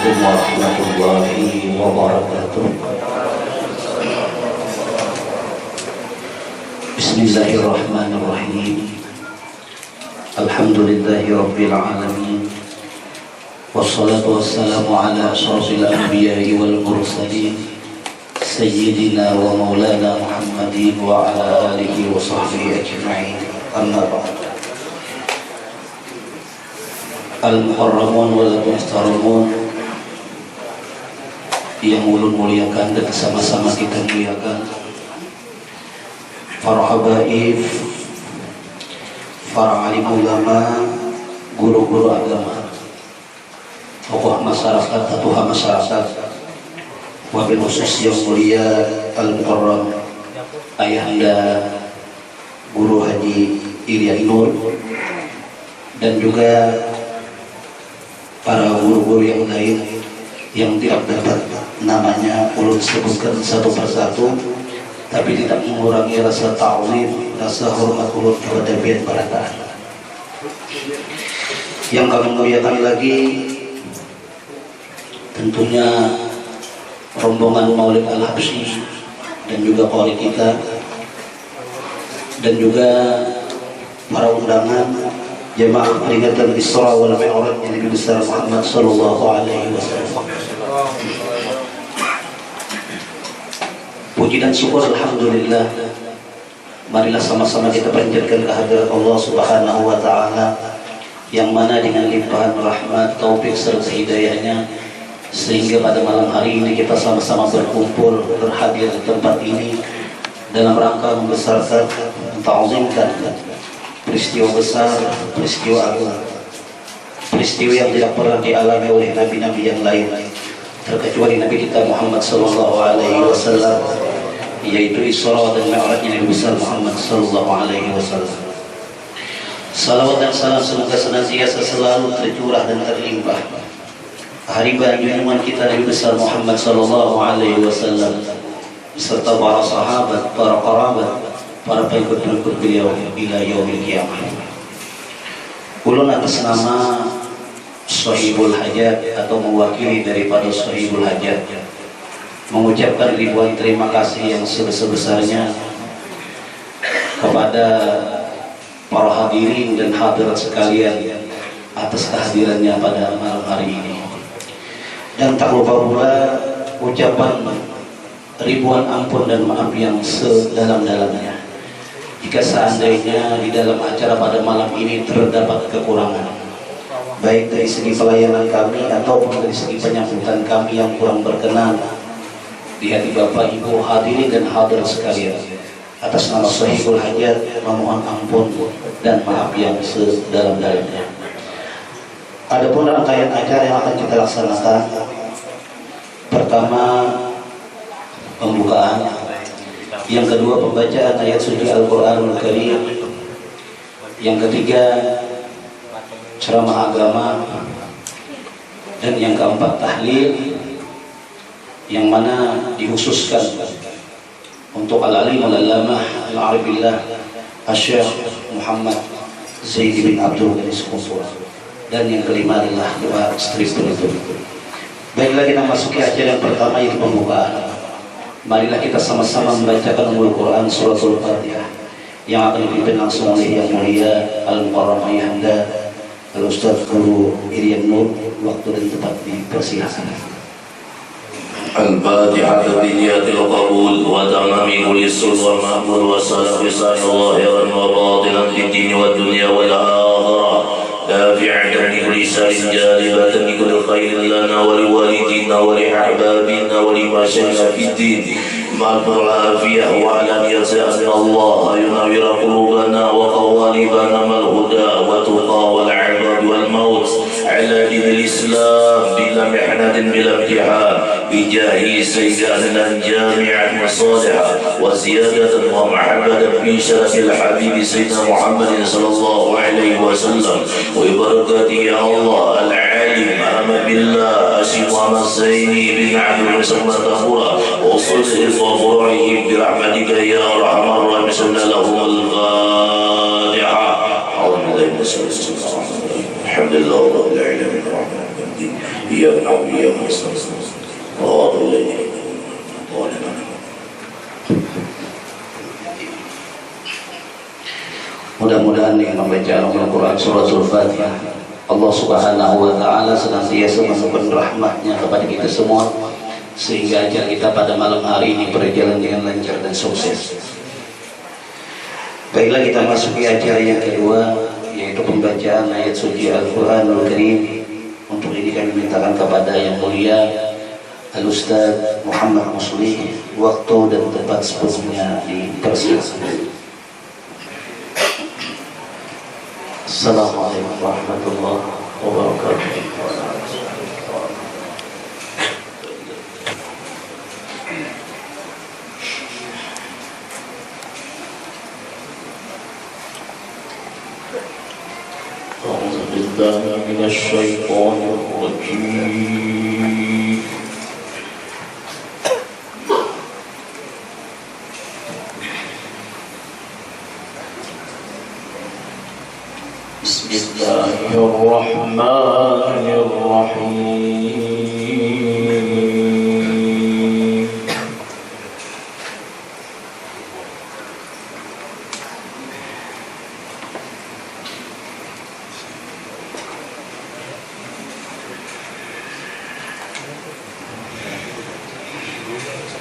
Assalamualaikum warahmatullahi wabarakatuh. Bismillahirrahmanirrahim. Alhamdulillahi rabbil alamin. Wassalatu wassalamu ala asyrafil anbiya'i wal mursalin Sayyidina wa maulana Muhammadin wa ala alihi wa sahbihi ajma'in. Amma ba'd. Al-muharramun wal muhtaramun yang ulun muliakan dan sama-sama kita muliakan, para habaib, para alim ulama, guru-guru agama, tokoh masyarakat, ketua masyarakat, wabil khusus yang mulia Al-Mukarram Ayahanda Guru Haji Ilya Nur, dan juga para guru-guru yang lain yang tidak dapat namanya ulun sebutkan satu persatu, tapi tidak mengurangi rasa ta'zim, rasa hormat ulun kepada biat barataan. Yang kami muliakan lagi tentunya rombongan Maulid Al-Habsyi dan juga qari kita, dan juga para undangan jemaah peringatan Isra wal Mi'raj Nabi besar Muhammad sallallahu alaihi wasallam. Puji dan syukur alhamdulillah, marilah sama-sama kita panjatkan kehadirat Allah Subhanahu wa taala, yang mana dengan limpahan rahmat, taufik serta hidayahnya, sehingga pada malam hari ini kita sama-sama berkumpul berhadir di tempat ini dalam rangka membesarkan, menta'zimkan peristiwa besar, peristiwa agung, peristiwa yang tidak pernah dialami oleh nabi-nabi yang lain terkecuali Nabi kita Muhammad sallallahu alaihi wasallam, yaitu Isra dan Mi'rajnya Nabi besar Muhammad sallallahu alaihi wasallam. Salawat dan salam semoga senantiasa selalu tercurah dan terlimpah haribah junjungan kita Nabi besar Muhammad sallallahu alaihi wasallam beserta para sahabat, para kerabat, para pengikut-pengikut beliau ila yaumil qiyamah. Ulun atas nama Sahibul Hajat atau mewakili daripada Sahibul Hajat mengucapkan ribuan terima kasih yang sebesar-besarnya kepada para hadirin dan hadirat sekalian atas kehadirannya pada malam hari ini. Dan tak lupa pula ucapan ribuan ampun dan maaf yang sedalam-dalamnya jika seandainya di dalam acara pada malam ini terdapat kekurangan, baik dari segi pelayanan kami ataupun dari segi penyambutan kami yang kurang berkenan di hati Bapak Ibu hadirin dan hadirat sekalian. Atas nama Sahibul Hajat memohon ampun dan maaf yang sedalam-dalamnya. Adapun rangkaian acara yang akan kita laksanakan, pertama pembukaan, yang kedua pembacaan ayat suci Al-Quranul Karim, yang ketiga ceramah agama, dan yang keempat tahlil, yang mana dikhususkan untuk Al-Alim Al-Allamah Al-Arifillah Asy-Syaikh Muhammad Zaid bin Abdul Ghanis Qusur, dan yang kelima adalah doa istri penutup. Baiklah, kita masuki acara yang pertama, yaitu pembukaan. Marilah kita sama-sama membacakan Ummul Quran Suratul Fatihah yang akan dipimpin langsung oleh yang mulia Al-Mukarram Ayahanda Al-Ustaz Guru Ilya Nur. Waktu dan tempat dipersilakan. Al-Fatihah biniyatil qabul wa tamami kulli sul wa ma'mul wa salam zahiran wa batinan fid din wa dunya wal akhirah دافعة لكل سر جالبة لكل خير لنا ولوالدينا ولأحبابنا ولمشايخنا في الدين مع العافية واعلم يا أن الله ينور قلوبنا وقوالبنا مع الهدى والتقى والعباد والموت على دين الإسلام بلا محنة بلا امتحان بجاه سيدنا جامعة مصالحة وزيادة ومحبة في شرف الحبيب سيدنا محمد صلى الله عليه وسلم وبركاته يا الله العالم أمام بالله أشهد أن سيدي بن عبد المسلم تقول وصلت وفرعهم برحمتك يا أرحم الراحمين صلى لهم الفاتحة. أعوذ بالله من الشيطان الرجيم. الحمد لله رب العالمين الرحمن الرحيم إياك نعبد وإياك نستعين صراط الذين أنعمت عليهم. Mudah-mudahan dengan membaca Al-Quran Suratul Fatihah, Allah Subhanahu wa Ta'ala senantiasa menemukan rahmatnya kepada kita semua, sehingga ajar kita pada malam hari ini berjalan dengan lancar dan sukses. Baiklah, kita masuki acara yang kedua, yaitu pembacaan ayat suci Al-Quranul Karim. Untuk ini kami mintakan kepada yang mulia Al-Ustaz Muhammad Muslih, waktu dan tempat sebelumnya dipersilakan. Assalamualaikum warahmatullahi wabarakatuh. أعوذ بالله من الشيطان الرجيم. بسم الله الرحمن الرحيم.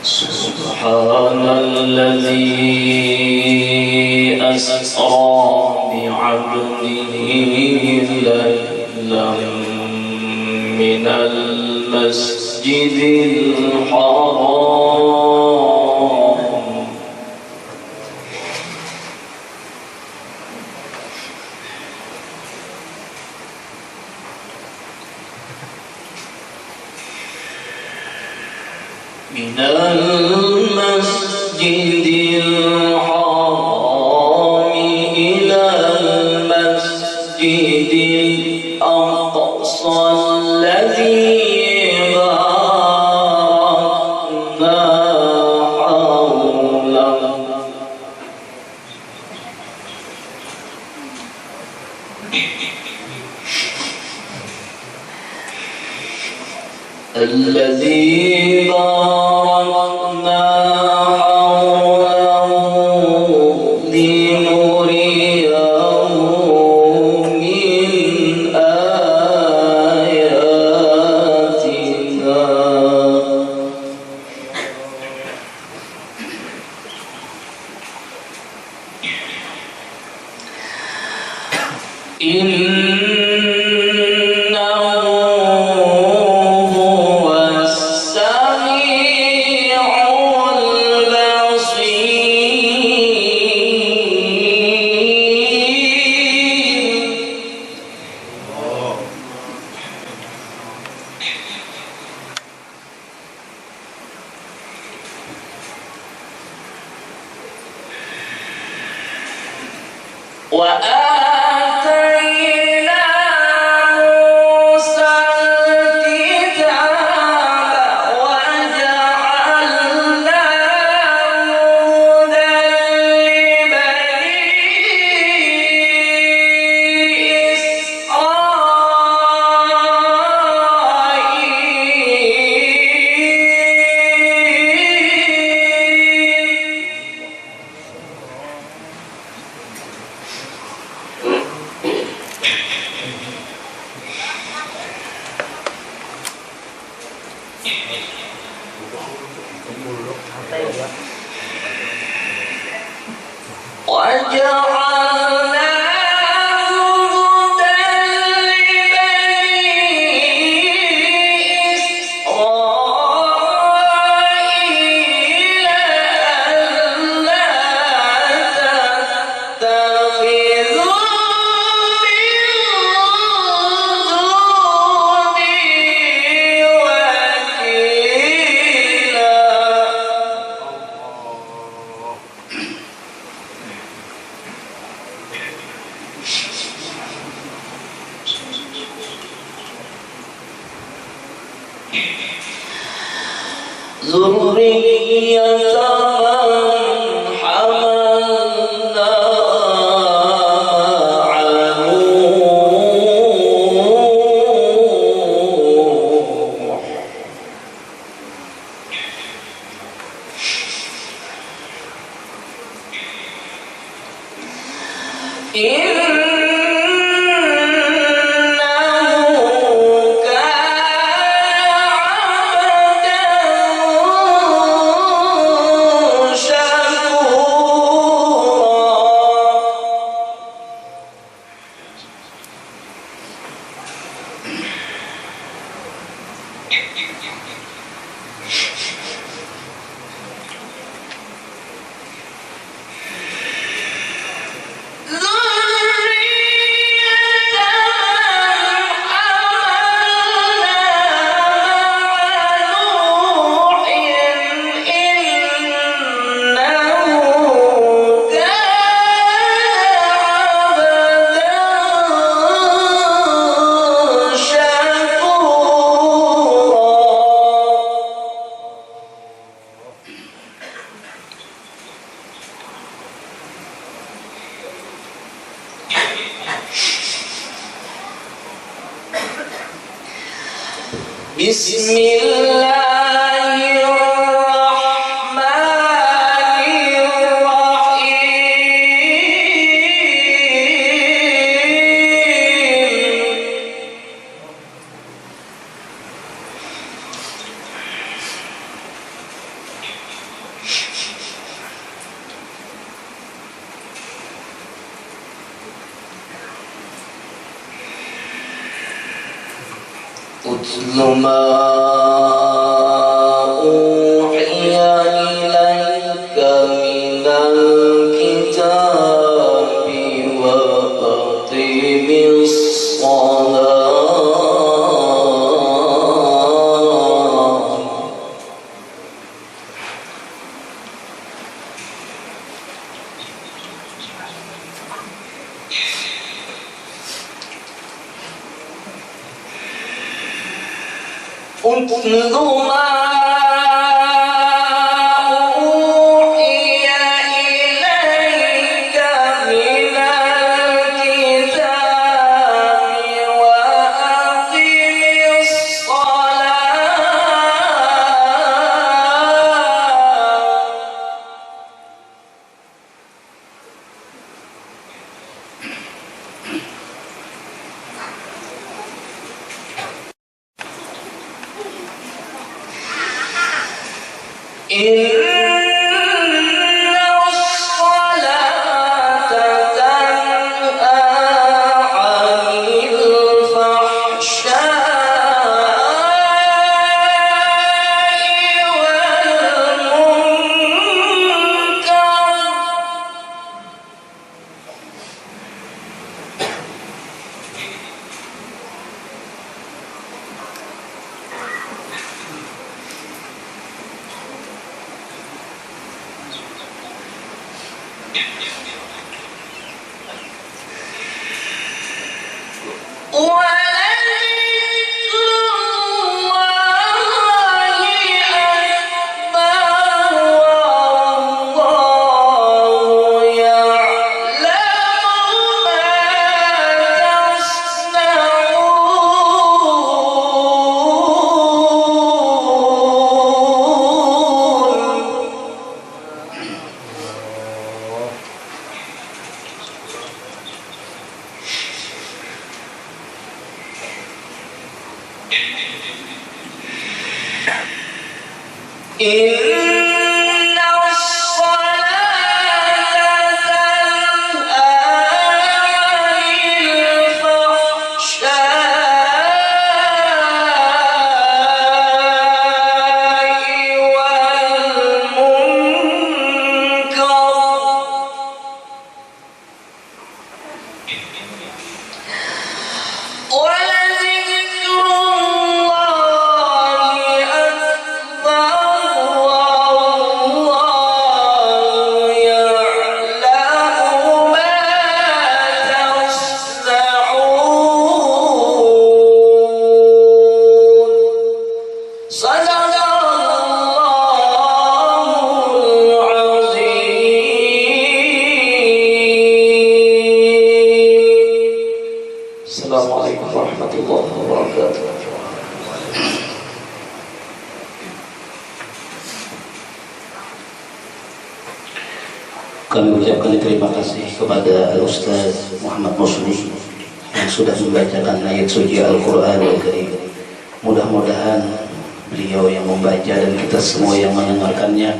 سبحان الذي أسرى بعبده ليلا من المسجد الحرام إلى المسجد الأقصى الذي باركنا حوله الذي باركنا حوله لنريه من آياتنا وآتينا موسى الكتاب وجعلناه هدى لبني ذرية من حملنا مع نوح أتل ما أوحي إليك من الكتاب وأقم الصلاة أتل ما أوحي إليك من الكتاب وأقم الصلاة إن الصلاة تنهى عن الفحشاء إن الصلاة تنهى عن الفحشاء والمنكر ولذكر الله أكبر والله يعلم ما تصنعون صدق الله العظيم. السلام عليكم ورحمة الله وبركاته. Kami ucapkan terima kasih kepada Al-Ustaz Muhammad Musli yang sudah membacakan ayat suci Al-Quran Al-Karim. Mudah-mudahan beliau yang membaca dan kita semua yang mendengarkannya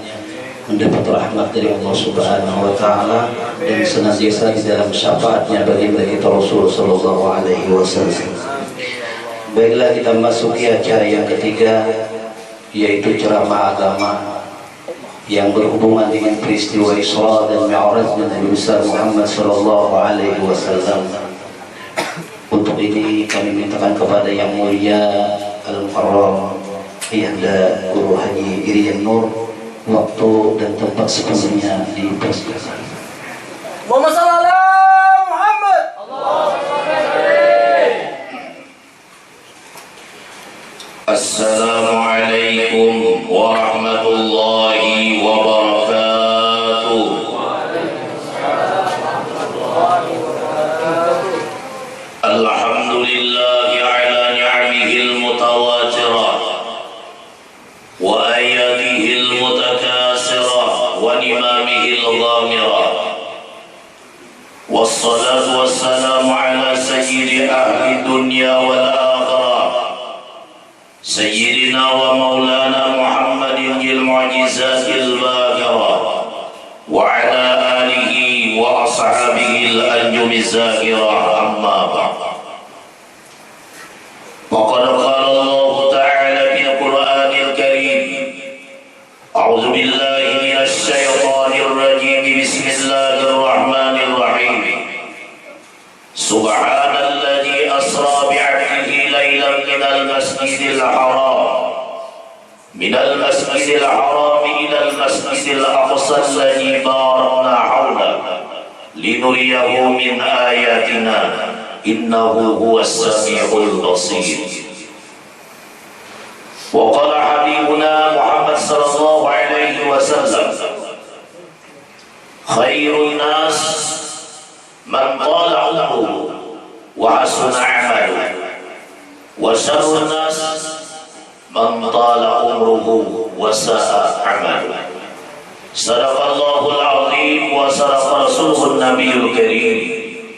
mendapat rahmat dari Allah Subhanahu wa Ta'ala dan senantiasa di dalam syafaatnya bagi kita Rasul Sallallahu Alaihi Wasallam. Baiklah, kita masuki acara yang ketiga, yaitu ceramah agama yang berhubungan dengan peristiwa Isra dan Mi'raj Nabi besar Muhammad sallallahu alaihi wasallam. Untuk ini kami mintakan kepada yang mulia Al-Mukarram Ayahanda Guru Haji Irian Nur waktu dan tempat sepenuhnya dipersilakan. Muhammad sallallahu Muhammad. Assalamualaikum warahmatullahi wabarakatuh. Alhamdulillahi ala ni'amihil mutawatirah wa ayatihil mutakasirah wa nimamihil ghamirah. Wassalatu wassalamu ala sayyidi ahli dunya wal akhirah سيدنا ومولانا محمد المعجزات الباهرة وعلى آله وأصحابه الأنجم الزاهرة أما بعد وقد قال الله تعالى في القرآن الكريم أعوذ بالله من الشيطان الرجيم بسم الله الرحمن الرحيم سبحان الذي أسرى بعبده ليلا من المسجد الحرام إلى المسجد الأقصى الذي باركنا حوله لنريه من آياتنا إنه هو السميع البصير. وقال حبيبنا محمد صلى الله عليه وسلم خير الناس من طال عمره وحسن عمله وشر الناس من طال عمره وساء عمله. صدق الله العظيم وصدق رسوله النبي الكريم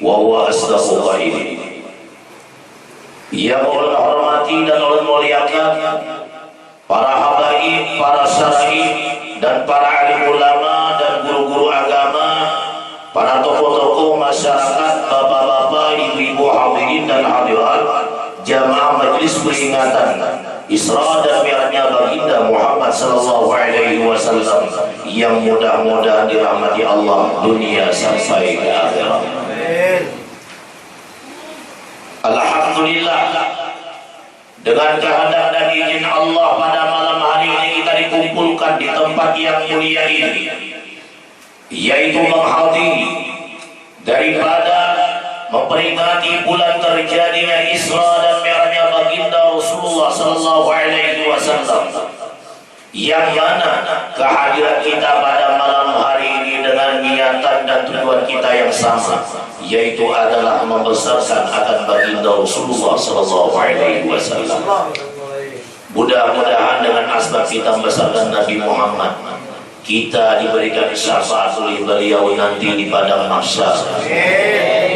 وهو أصدق القائلين. Yang Allah hormati dan Allah muliakan para habaib, para syarih dan para alim ulama dan guru-guru agama, para tokoh-tokoh masyarakat, bapak-bapak, ibu-ibu hadirin dan hadirat, jamaah majelis peringatan Isra dan Mi'rajnya baginda Muhammad sallallahu alaihi wasallam yang mudah-mudahan dirahmati Allah dunia sampai ke akhirat. Alhamdulillah, dengan kehendak dan izin Allah pada malam hari ini kita dikumpulkan di tempat yang mulia ini, yaitu menghadiri daripada memperingati bulan terjadinya Isra dan Mi'rajnya baginda Rasulullah sallallahu alaihi wasallam, yang mana kehadiran kita pada malam hari ini dengan niatan dan tujuan kita yang sama, yaitu adalah membesarkan akan baginda Rasulullah sallallahu alaihi wasallam. Mudah-mudahan dengan asbab kita membesarkan Nabi Muhammad, kita diberikan syafaat oleh beliau nanti di padang mahsyar.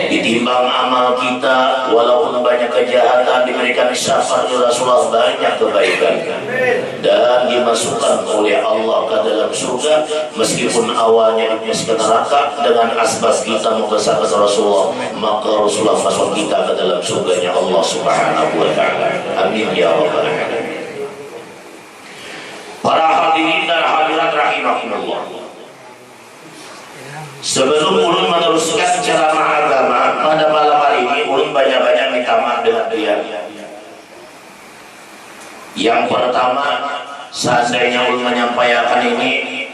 Ditimbang amal kita, walaupun banyak kejahatan, diberikan syafaat oleh Rasulullah banyak kebaikan, dan dimasukkan oleh Allah ke dalam surga, meskipun awalnya dimasukkan neraka. Dengan asbab kita membesarkan Rasulullah, maka Rasulullah masuk kita ke dalam surganya Allah subhanahu wa ta'ala. Amin ya rabbal alamin. Para hadirin dan hadirat rahimahumullah, sebelum ulun meneruskan ceramah agama pada malam hari ini, ulun banyak-banyak minta maaf dengan dia. Yang pertama, seandainya ulun menyampaikan ini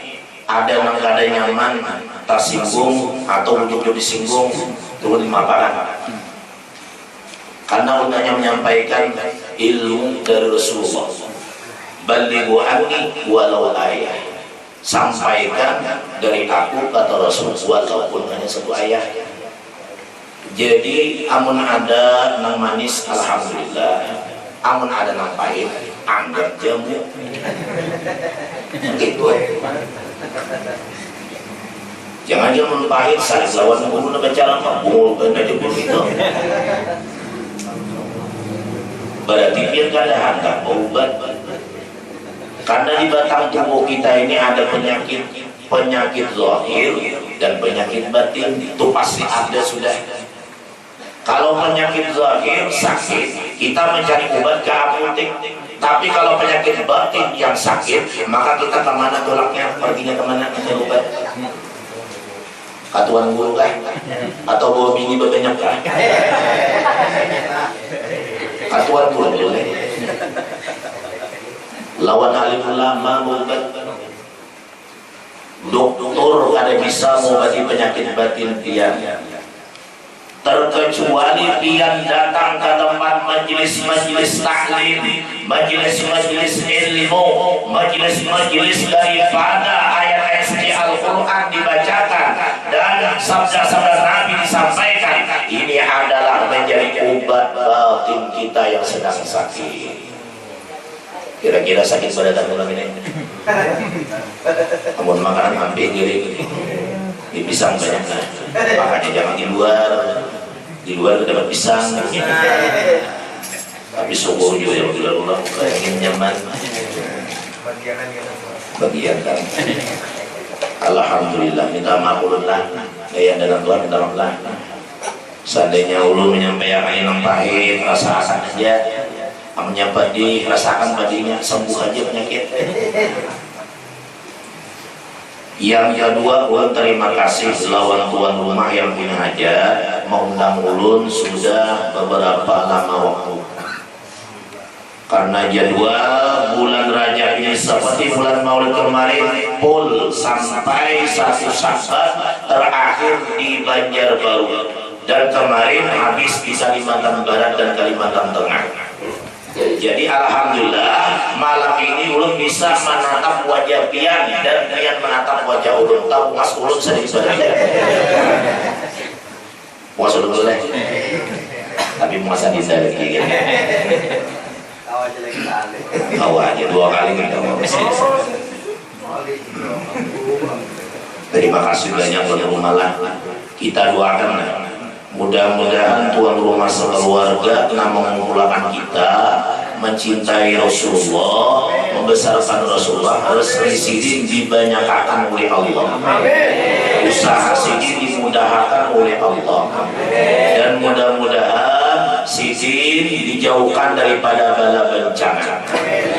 ada yang kada nyaman, tersinggung atau ujung-ujung disinggung, ulun dimaafkan. Karena ulun hanya menyampaikan ilmu dari Rasulullah. Balighu anni walau ayat, sampaikan dari aku kata Rasul walaupun hanya satu ayat. Jadi amun ada nang manis alhamdulillah, amun ada nang pahit anggap jamu. Gitu. Jangan jamu pahit saling lawan guru nak bicara mabul kena jebul itu. Berarti dia kada hantar obat. Karena di batang tubuh kita ini ada penyakit zahir dan penyakit batin, itu pasti ada sudah. Kalau penyakit zahir sakit, kita mencari obat ke apotek. Tapi kalau penyakit batin yang sakit, maka kita kemana tolaknya? Perginya kemana? Mencari obat. Katuan guru kah? Atau bawa bini berbanyak kah? Katuan guru boleh. Lawan alim ulama obat. Dokter ada bisa mengobati penyakit batin pian. Terkecuali pian datang ke tempat majelis-majelis taklim, majelis-majelis ilmu, majelis-majelis daripada ayat-ayat suci Al-Quran dibacakan dan sabda-sabda Nabi disampaikan. Ini adalah menjadi obat batin kita yang sedang sakit. Kira-kira sakit pada datang ini? Namun makanan hampir diri di pisang banyak, makanya jangan di luar dapat pisang, tapi syukur juga yang tidak ingin nyaman bagian kan. Alhamdulillah, minta maafullah yang dalam Tuhan, minta maaflah. Seandainya ulu menyampaikan yang pahit, rasakan aja, amnya pedih, rasakan pedihnya, sembuh aja penyakit. Yang kedua, ulun terima kasih lawan tuan rumah yang punya hajat mengundang ulun sudah beberapa lama waktu. Karena jadwal bulan Rajab ini seperti bulan Maulid kemarin full sampai 1 Syawal terakhir di Banjarbaru, dan kemarin habis di Kalimantan Barat dan Kalimantan Tengah. Jadi alhamdulillah malam ini ulun bisa menatap wajah pian dan pian menatap wajah ulun. Tahu mas ulun sedih saja. Puas ulun boleh. Tapi masa bisa lagi. Tahu aja 2 kali kita mau bisnis. Terima kasih banyak untuk rumah. Kita doakan. Mudah-mudahan tuan rumah sekeluarga mengumpulkan kita mencintai Rasulullah, membesarkan Rasulullah, rezeki sidin dibanyakan oleh Allah, usaha sidin dimudahkan oleh Allah, dan mudah-mudahan sidin dijauhkan daripada bala bencana,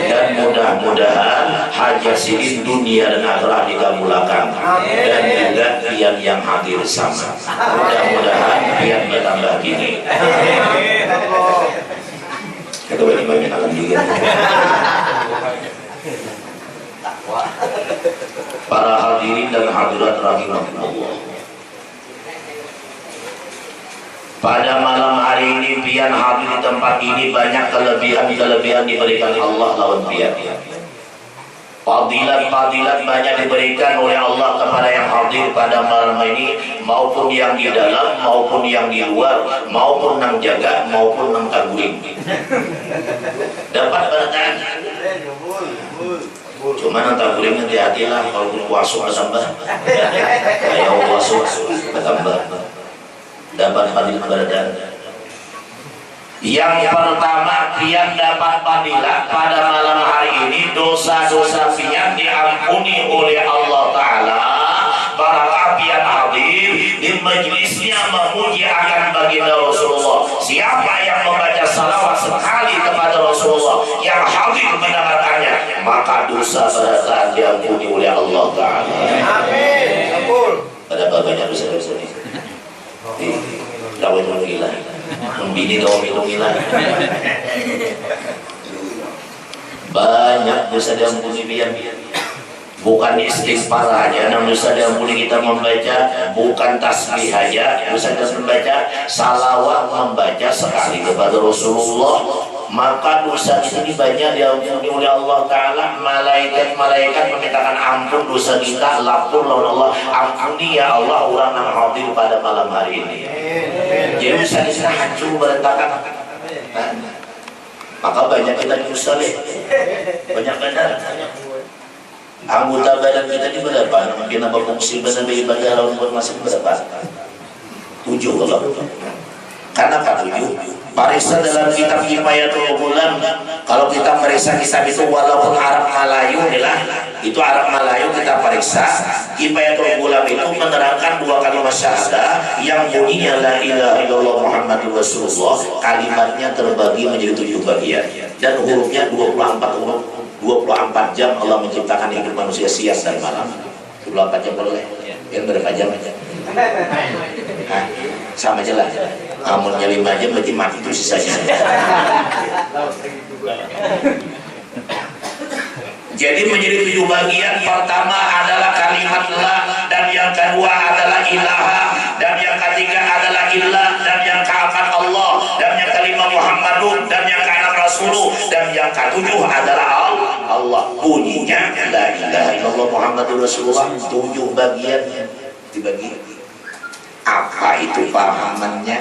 dan mudah-mudahan hajat sidin dunia dan akhirat dikabulkan, dan juga pian yang hadir sama. Mudah-mudahan pian bertambah gini. Kata bagi-bagi akan juga. Para hadirin dan hadirat rahimahullah. Pada malam hari ini pian hadir di tempat ini banyak kelebihan diberikan Allah lawan pian. Fadilat-fadilat banyak diberikan oleh Allah kepada yang hadir pada malam ini, maupun yang di dalam, maupun yang di luar, maupun yang jaga, maupun yang kaguling. Dapat berkah. Cuma yang kaguling hati-hatilah kalau puasa bertambah. Ayo puasa bertambah. Dapat fadilat berkah. Yang pertama, pian dapat fadilah pada malam hari ini, dosa-dosa pian diampuni oleh Allah Ta'ala. Barangkali pian hadir di majlisnya memuji akan baginda Rasulullah. Siapa yang membaca salawat sekali kepada Rasulullah, yang hadir mendengarkannya, maka dosa berat diampuni oleh Allah Ta'ala. Amin. Ada banyak dosa-dosa ini. Dawai mengilah. Membini kau minumlah. Banyak dosa diampuni pian. Bukan istighfar aja, namun dosa diampuni kita membaca, bukan tasbih aja, dosa membaca salawat, membaca sekali kepada Rasulullah, maka dosa kita banyak diampuni oleh Allah Ta'ala. Malaikat-malaikat memintakan ampun dosa kita, lapor lawan Allah, ampuni ya Allah orang yang hadir pada malam hari ini. Jadi dosa kita hancur berantakan. Maka banyak kita dosa deh, banyak benar. Anggota badan kita ini berapa? Mungkin apa fungsi badan bagi ibadah lawan buat masuk berapa? 7 kalau Karena tujuh pariksa dalam kitab Kifayatul Ghulam. Kalau kita meriksa kitab itu walaupun Arab Melayu itu Arab Melayu kita periksa. Kifayatul Ghulam itu menerangkan dua kalimat syahadah yang bunyinya la ilaha illallah Muhammadur Rasulullah. Kalimatnya terbagi menjadi 7 bagian dan hurufnya 24 huruf. 24 jam Allah menciptakan hidup manusia siang dan malam. 24 jam boleh. Yang berapa jam aja? Sama aja lah. Amunnya 5 jam berarti mati itu sisanya. Jadi menjadi 7 bagian. Pertama adalah kalimat la, dan yang kedua adalah ilaha, dan yang ketiga adalah illah, dan yang keempat Allah, dan yang kelima Muhammadun, dan yang keenam Rasuluh, dan yang ketujuh adalah Allah. Bunyinya la ilaha illallah Muhammadur Rasulullah. 7 bagian dibagi. Apa itu pahamannya?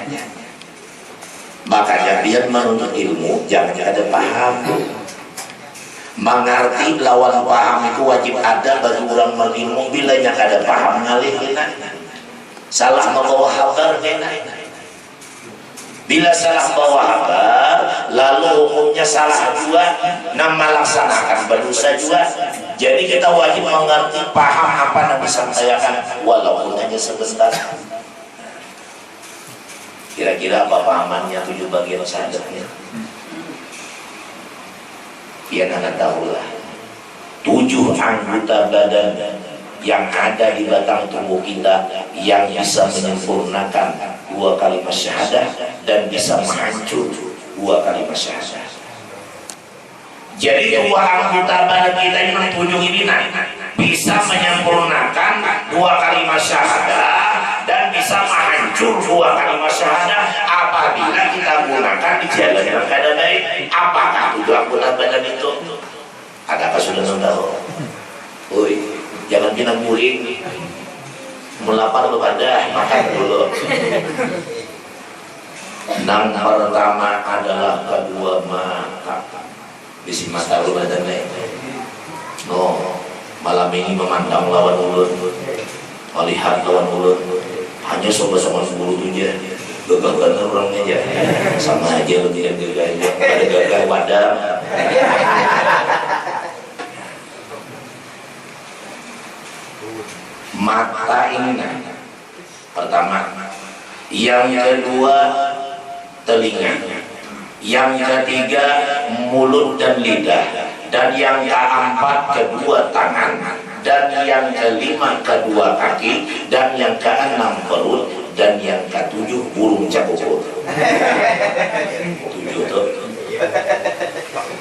Makanya biar menuntut ilmu jangan ada paham. Mengerti lawan paham itu wajib ada bagi orang berilmu. Bila yang ada paham ngalih kena salah membawa kabar kena. Bila salah bawa kabar lalu hukumnya salah juga, nama laksanakan berdosa juga. Jadi kita wajib mengerti paham apa yang disampaikan walaupun hanya sebentar. Kira-kira apa pahamannya 7 bagian syahadatnya? Biar anak tahulah 7 anggota badan yang ada di batang tubuh kita yang bisa menyempurnakan 2 kalimat syahadah dan bisa menghancur 2 kalimat syahadah. Jadi 2 anggota badan kita yang 7 ini bisa menyempurnakan 2 kalimat syahadah dan bisa menghancur 2 kalimat syahadah apabila kita gunakan di jalan yang kada baik. Apakah 7 anggota badan itu? Adakah sudah tahu? Woi, jangan kena guring. Melapar kepada makan dulu. Yang pertama adalah kedua mata. Bisi mata lu badan lain. No, malam ini memandang lawan ulun, melihat lawan ulun. Hanya sama-sama 10 aja, gagal orangnya aja, sama aja lebih gagal aja, ada gagal wadah. Mata ini pertama, yang kedua telinga, yang ketiga mulut dan lidah, dan yang keempat kedua tangan, dan yang kelima kedua kaki, dan yang keenam perut, dan yang ketujuh burung cakukur. 7 tuh.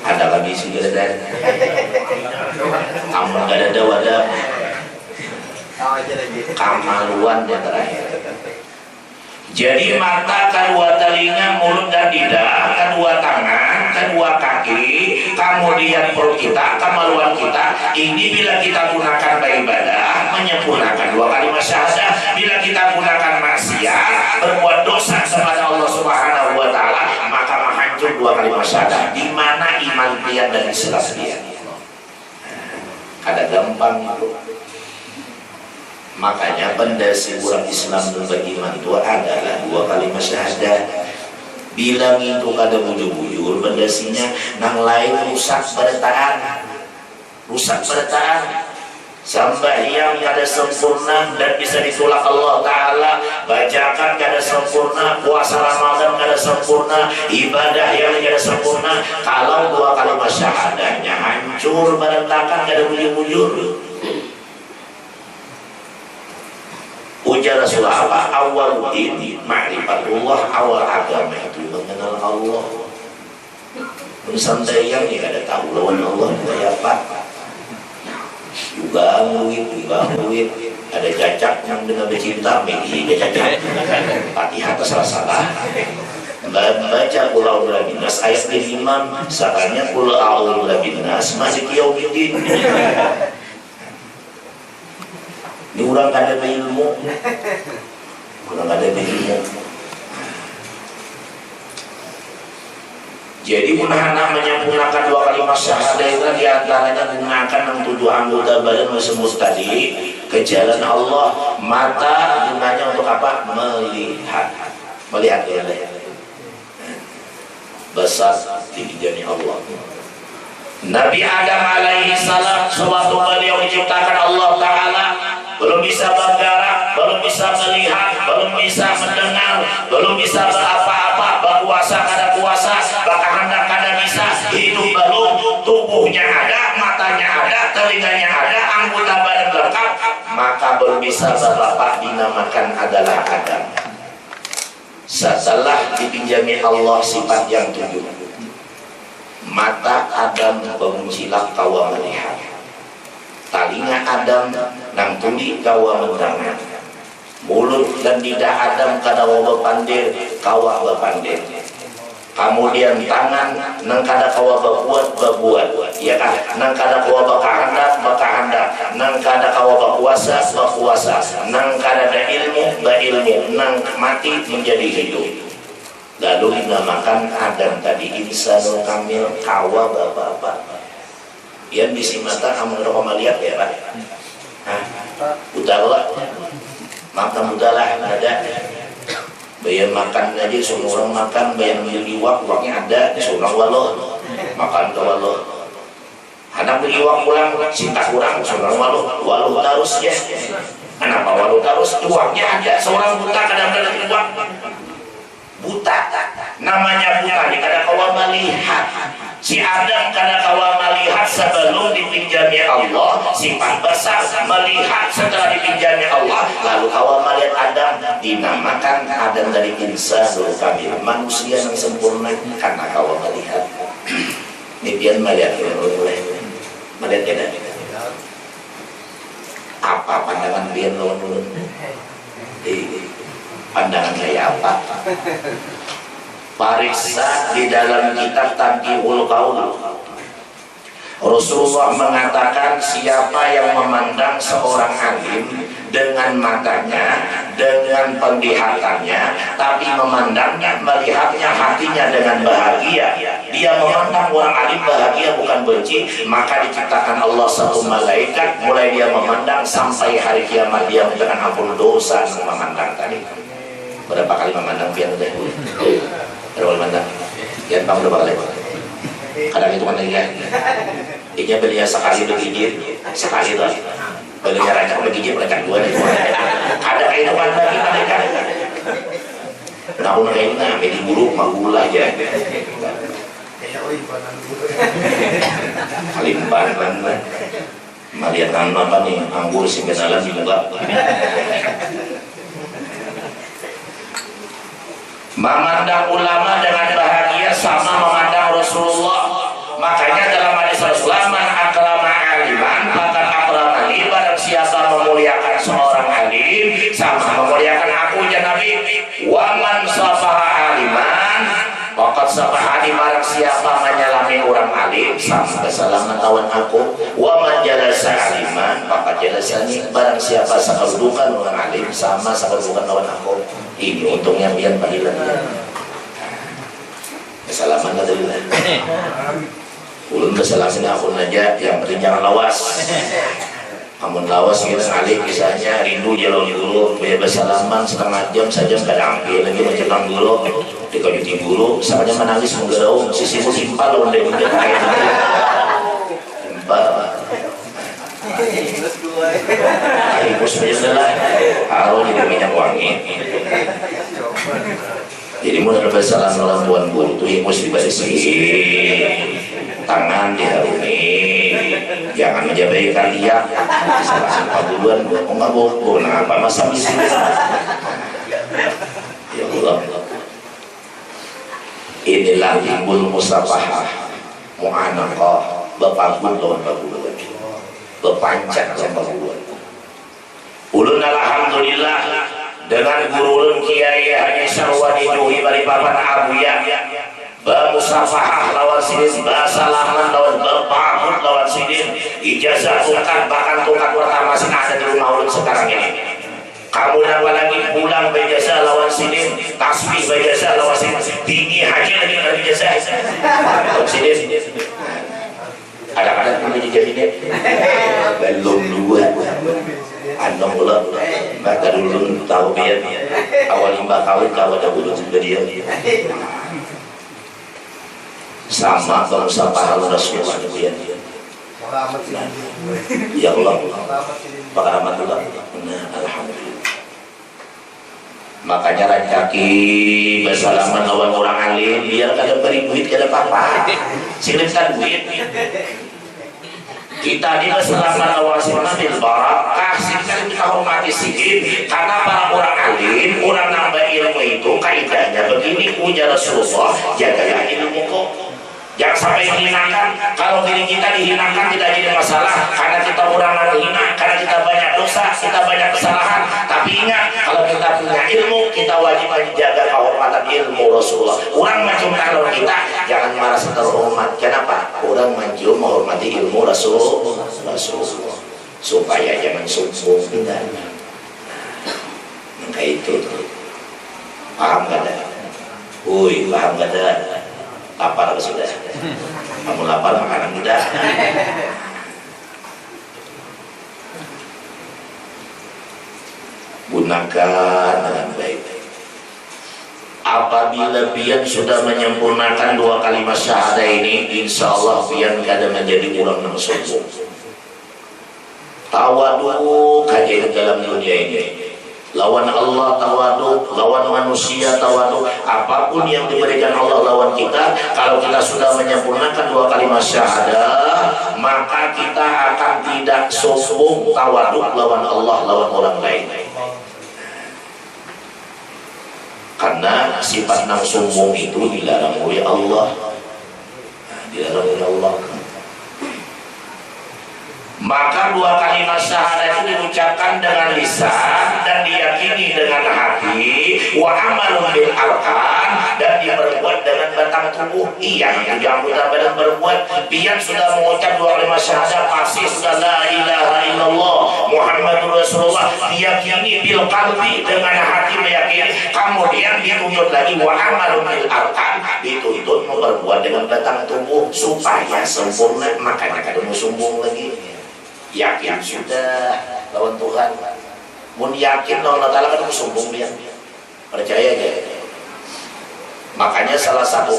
Ada lagi sih ada. Kamu gak ada wadah. Kamaluan yang terakhir. Jadi mata, kedua telinga, mulut dan lidah, kedua tangan, kedua kaki, kemudian perut kita, kemaluan kita. Ini bila kita gunakan beribadah, menyempurnakan 2 kalimat syahadah. Bila kita gunakan maksiat, berbuat dosa kepada Allah Subhanahu wa taala, maka menghancur 2 kalimat syahadah. Di mana iman dia dan Islam dia? Ada gampang itu. Makanya pendasi orang Islam dan beriman itu adalah 2 kalimat syahadah. Bilang itu kada bujur-bujur pendasinya nang lain rusak bertaan, sambahyang kada sempurna dan bisa ditolak Allah Ta'ala, bacakan kada sempurna, puasa Ramadan kada sempurna, ibadah yang kada sempurna. Kalau 2 kalimat syahadahnya hancur berantakan kada bujur-bujur. Ujar Rasulullah apa? Awal din ma'rifatullah, awal agama itu mengenal Allah. Santai yang dia ada tahu lawan Allah kayak apa. Juga nguit, ada cacat yang dengan bercinta, ada cacat. Fatihah salah. Baca Qul a'udzu birabbin nas ayat 5, sarannya Qul a'udzu birabbin nas masih yaumiddin. Ini orang kada berilmu, Jadi anak menyempurnakan 2 kalimat syahadah itu diantaranya gunakan 7 anggota badan semut tadi ke jalan Allah. Mata gunanya untuk apa? Melihat ya. besar dipinjami Allah. Nabi Adam alaihi salam sewaktu beliau diciptakan Allah Ta'ala belum bisa bergerak, belum bisa melihat, belum bisa mendengar, belum bisa berapa-apa, berkuasa kada kuasa, berkehendak kada bisa, hidup belum, tubuhnya ada, matanya ada, telinganya ada, anggota badan lengkap, maka belum bisa berbapak dinamakan adalah Adam. Setelah dipinjami Allah sifat yang 7, mata Adam penguncilak kawa melihat, talinga Adam nang tuli kawa mendengar, mulut dan lidah Adam kada kawa pandai kawa berpandai, kemudian tangan nang kada kawa berbuat, ya kan, nang kada kawa berkehendak, nang kada kawa berkuasa, nang kada ada berilmu, nang mati menjadi hidup. Lalu dinamakan Adam tadi insanul kamil kawa bapak. Yang bisi mata kamu rokok lihat ya Pak. Udahlah, makan udahlah ada. Bayar makan aja, semua orang makan, bayar beli uangnya ada, semua walau makan ke walau. Anak beli uang pulang, cinta kurang, semua walau terus ya. Kenapa walau terus? Uangnya ada, seorang buta kadang-kadang uang. Buta, namanya buta, dia kada kawa melihat. Si Adam kada kawa melihat sebelum dipinjami Allah sifat besar melihat setelah dipinjami Allah, lalu kawa melihat Adam, dinamakan Adam dari insanul kamil, manusia yang sempurna karena kawa melihat. Ini biar melihat kada. Apa pandangan biar lawan pandangan saya apa? Pariksa di dalam kitab Tanqihul Qaul. Rasulullah mengatakan siapa yang memandang seorang alim dengan matanya, dengan penglihatannya, tapi memandangnya, melihatnya, hatinya dengan bahagia, dia memandang orang alim bahagia bukan benci, maka diciptakan Allah satu malaikat, mulai dia memandang sampai hari kiamat dia menjaga ampun dosa memandang tadi. Berapa kali memandang pian udah? Berapa kali memandang? Pian bang berapa kali? Kadang itu kan lagi ya. Dia belinya sekali begigit, sekali tuh. Belinya rancak begigit, rancak dua nih. Ada kayak itu kan lagi mereka. Namun kayak ini ambil buruk magula aja. Kalimban kan. Melihat apa nih anggur sih kenalan juga. Memandang ulama dengan bahagia sama memandang Rasulullah. Makanya dalam hadis Rasulullah, man akrama aliman faqad akramani, barang siapa memuliakan seorang alim sama memuliakan aku ya Nabi. Wa man safaha aliman faqad safahani, barang siapa menyalami orang alim sama kesalahan lawan aku. Wa man jalasa aliman faqad jalasani, barang siapa sakedudukan orang alim sama sakedudukan lawan aku. Ini untungnya pian panggilan ya. Kesalahan kata dia. Ulun kesalahan aku aja, yang penting jangan lawas. Amun lawas kita alih misalnya rindu jalan dulu, bebas salaman setengah jam saja kadang ambil lagi mencekang dulu, dikajuti dulu, samanya menangis menggerau, sisimu timpal loh dari mungkin kayak gitu. Timpal. Ibu sebenarnya lah, harus jadi minyak wangi. Jadi mau dapat salam dalam tuan guru itu ibu dibarisi, tangan diharumi, jangan menjabai kalian. Salah satu duluan, nggak bohong, apa masa misi? Ya Allah, inilah timbul musafahah, mu'anaqah, bapakun lawan babulan. Bepancat sama ulun. Ulun alhamdulillah dengan guru ulun Kiai Haji Sarwani Juhi Balikpapan Abuya, bermusafahah lawan sidin, bersalaman lawan, berpamut lawan sidin, ijazah tungkat, bahkan tungkat pertama sih ada di rumah ulun sekarang ini. Kamu napa lagi pulang berjasa lawan sidin, tasbih berjasa lawan sidin, tinggi haji lagi berjasa lawan sidin. Kadang-kadang kami dijadinya belum dua andong belum maka dulu tahu biar awal 5 tahun kalau ada belum sudah dia sama bangsa pahala Rasulullah kemudian ya Allah Pak Rahmatullah. Nah, alhamdulillah. Makanya rancaki bersalaman lawan orang alim biar kada beri duit kada apa-apa. Silahkan duit. Kita ini bersalaman lawan bil barakah, silahkan kita hormati sikit karena para orang alim, orang nambah ilmu itu kaidahnya begini ujar Rasulullah, jagalah ilmu kok. Jangan sampai dihinakan. Kalau diri kita dihinakan tidak jadi masalah karena kita orang menghina, karena kita banyak dosa, kita banyak kesalahan. Tapi ingat, kalau kita punya ilmu, kita wajib menjaga kehormatan ilmu Rasulullah. Orang mencium kalau kita jangan merasa terhormat. Kenapa? Orang mencium menghormati ilmu Rasulullah supaya jangan sombong kita. Maka itu paham gak ada? Paham gak ada? Lapar sudah. Kamu lapar makanan mudah. Gunakan dengan baik. Apabila pian sudah menyempurnakan 2 kalimat syahadah ini, insya Allah pian kada menjadi orang yang sombong. Tawadu kajian dalam dunia ini. Lawan Allah tawadu, lawan manusia tawadu. Apapun yang diberikan Allah lawan kita, kalau kita sudah menyempurnakan 2 kalimat syahadah, maka kita akan tidak sombong tawadu lawan Allah, lawan orang lain. Karena sifat nang sombong itu dilarang oleh Allah. Dilarang oleh Allah. Maka 2 kalimat syahadat itu diucapkan dengan lisan dan diyakini dengan hati, wa amalun bil arkan, dan diperbuat dengan batang tubuh. Iya, yang anggota badan berbuat. Pian sudah mengucap 2 kalimat syahadat, pasti sudah la ilaha illallah Muhammadur Rasulullah, diyakini bil qalbi, dengan hati meyakini. Kemudian dituntut lagi wa amalun bil arkan, dituntut memperbuat dengan batang tubuh supaya sempurna. Makanya kada mau sombong lagi. Yakin sudah lawan Tuhan. Mun yakin Allah Ta'ala kan sombong dia. Percaya aja. Makanya salah satu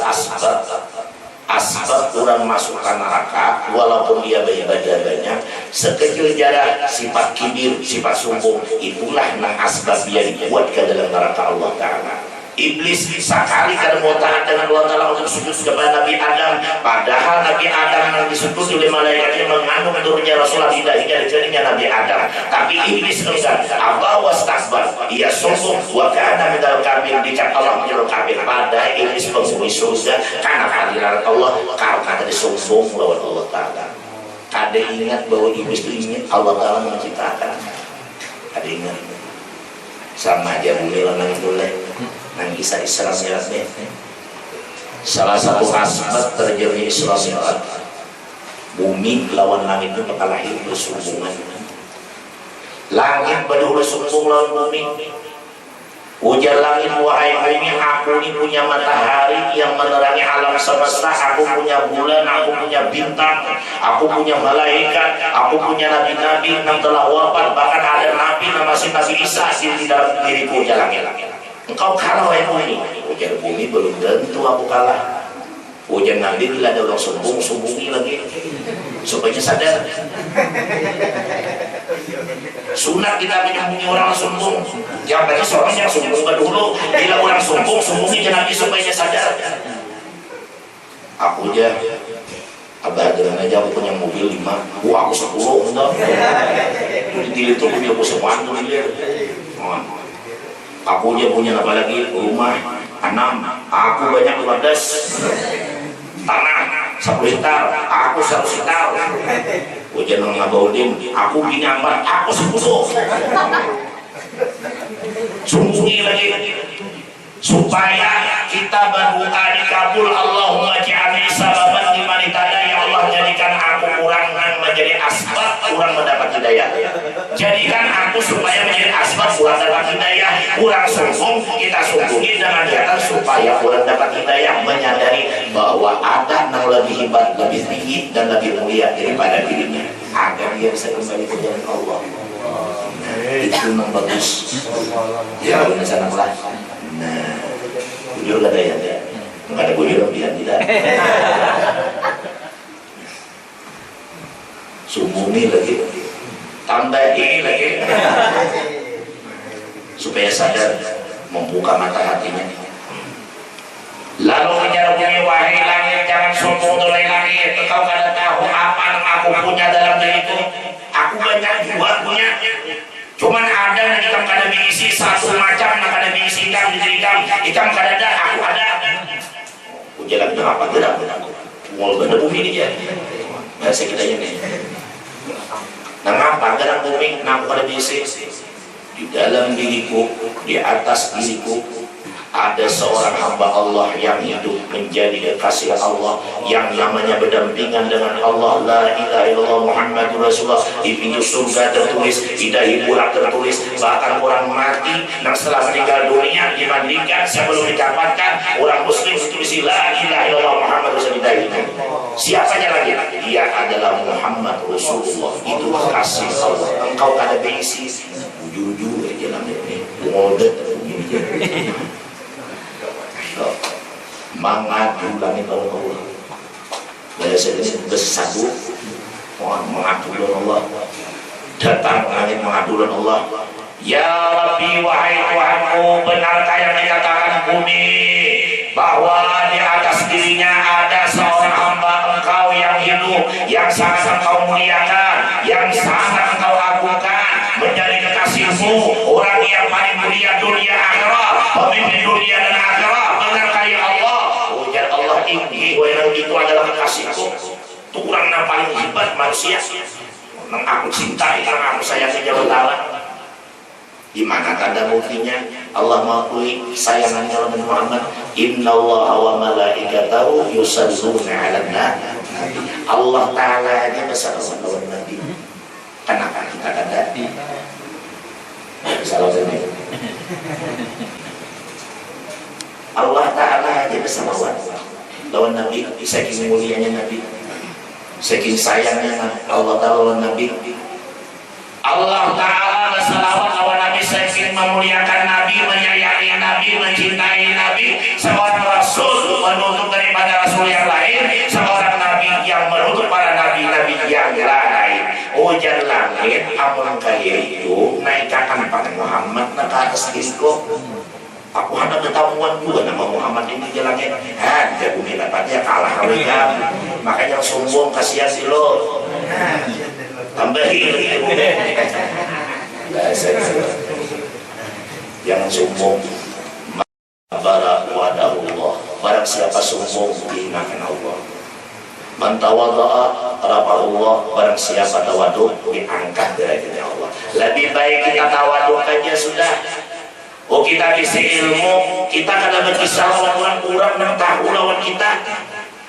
asbab orang masukkan neraka walaupun dia beribadah banyak, sekecil jarak sifat kibir, sifat sombong, itulah yang asbab dia dibuat ke dalam neraka Allah Ta'ala. Iblis sekali kada mau taat dengan Allah Ta'ala untuk sujud kepada Nabi Adam, padahal Nabi Adam yang disujud oleh malaikatnya mengandung turunnya Rasulullah tidak hingga jadinya Nabi Adam. Tapi iblis enggan, Allah wastakbar, ia sombong, wa kana minal kafirin, dicap Allah menjadi kafir. Padahal iblis penghuni surga karena kehadiran Allah, karena kada sombong lawan Allah Ta'ala. Kada ingat bahwa iblis itu ingin Allah Ta'ala menciptakan. Kada ingat. Sama aja boleh lanang boleh. Nang kisah Isra Mi'raj. Salah satu asbab terjadi Isra Mi'raj, bumi lawan langit itu bakal lahir bersambungan. Langit berdua bersambung lawan bumi. Ujar langit, wahai bumi, aku ini punya matahari yang menerangi alam semesta, aku punya bulan, aku punya bintang, aku punya malaikat, aku punya nabi-nabi yang telah wafat, bahkan ada nabi yang masih Nabi Isa di dalam diriku. Ujar langit. Engkau kalah wahai bumi. Ujar bumi, belum tentu aku kalah. Ujar nabi, bila ada orang sombong, sombongi lagi supaya sadar. Sunat kita menyembunyi orang sombong. Yang tadi seorang yang sombong dulu, bila orang sombong, sombongi nabi supaya sadar. Aku aja, abah dengan aja aku punya mobil 5, aku 10 enggak. Ditilik tuh mobil aku semua tuh dilihat. Aku aja punya apa lagi, rumah 6, aku banyak 15, tanah 1 hektar, aku 1 hektar. Ujian Ngabaudin, aku gini apa, aku 10. Sembunyi lagi supaya kita berdoa dikabul. Allahumma ja'alni sababan liman ihtada, ya Allah jadikan aku kurang menjadi asbab kurang mendapat hidayah. Jadikan aku supaya menjadi asbab kurang dapat hidayah. Kurang sombong, kita sombongi dengan niatan supaya kurang dapat hidayah, menyadari bahwa ada yang lebih hebat, lebih tinggi dan lebih mulia daripada dirinya, agar dia bisa kembali ke jalan Allah. Itu memang bagus. Ya benar sana lah. Nah, bujur gak ada ya? Nggak ada bujur, biar tidak. lagi supaya sadar, membuka mata hatinya. Lalu menjawab bumi, wahai langit, jangan sombong oleh langit. Engkau kada tahu apa yang aku punya dalam diriku. Aku banyak juga punya. Cuman ada yang ikam kada diisi satu macam, yang kada diisi ikam di diri ikam kada ada, aku ada. Ujalan apa gerak? Mau benda bumi ini ya. Bahasa kita ini. Nah apa gerak bumi? Kenapa kada diisi? Di dalam diriku, di atas diriku, ada seorang hamba Allah yang hidup menjadi kekasih Allah, yang namanya berdampingan dengan Allah. La ilaha illallah Muhammadur Rasulullah. Di pintu surga tertulis, tidak hiburan tertulis, bahkan orang mati dan setelah meninggal dunia dibandingkan sebelum didapatkan orang muslim ditulis la ilaha illallah Muhammadur Rasulullah. Siapanya lagi? Dia adalah Muhammad Rasulullah. Itu kekasih Allah. Engkau kada berisi jujur aja namanya ini ngodet mengadu langit Allah. Bahasa ini bersatu mengadu Allah, datang langit mengadu Allah. Ya Rabbi, wahai Tuhanku, benarkah yang dikatakan bumi bahwa di atas dirinya ada seorang hamba Engkau yang hidup, yang sangat Engkau muliakan, yang sangat Engkau agungkan, menjadi kekasihmu, orang yang paling mulia dunia akhirat, pemimpin dunia dan akhirat. Benarkah ya Allah? Ujar Allah, ini orang itu adalah kekasihku. Itu orang yang paling hebat manusia, yang aku cintai, yang aku sayangi jauh Allah. Di mana tanda buktinya? Allah mengakui sayangannya Nabi Muhammad. Inna Allah wa malaikatahu yusalluna 'alan nabi. Allah Ta'ala aja bersalawat lawan Nabi. Kenapa kita kada? Salawat ini. Allah Ta'ala aja bersalawat lawan Nabi. Saking mulianya Nabi, saking sayangnya Allah Ta'ala lawan Nabi. Allah Ta'ala bersalawat lawan Nabi, saking memuliakan Nabi, menyayangi Nabi, mencintai Nabi. Seorang Rasul menuntut daripada Rasul yang lain, seorang Nabi yang menuntut para Nabi-Nabi yang lain. Ujar langit, amun kaya itu naikkan pada Muhammad ke atas diriku. Aku ada ketamuan juga nama Muhammad ini di langit. Ada bumi dapatnya kalah mereka. Makanya sombong kasihan sih lo. Tambahin jangan sombong. Bara wadahullah, barang siapa sombong dihinakan Allah. Man tawadha'a rafa'ullah, barang siapa tawadhu diangkat derajatnya Allah. Lebih baik kita tawadhu aja sudah. Oh, kita bisa ilmu, kita kada berkisah lawan orang yang tahu lawan kita.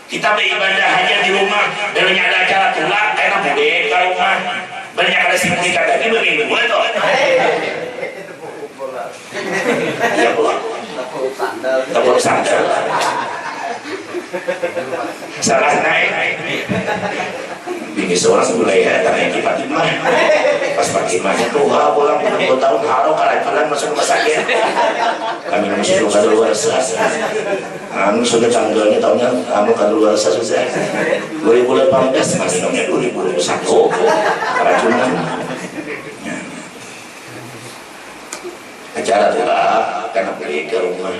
Kita beribadah hanya di rumah, banyak ada acara tulang, enak bude ke rumah, banyak ada simpul kada ini begini gue tuh. Ya Allah, tepuk sandal, salah naik. Ini seorang mulai ya, karena yang Fatimah pas Fatimahnya tuh pulang 2 tahun haru kalah masuk rumah sakit. Kami masih sudah kadaluarsa. Sudah tanggalnya tahunnya kamu kadaluarsa sudah 2018 masih nomornya 2021 keracunan. Acara tuh lah karena beli ke rumah.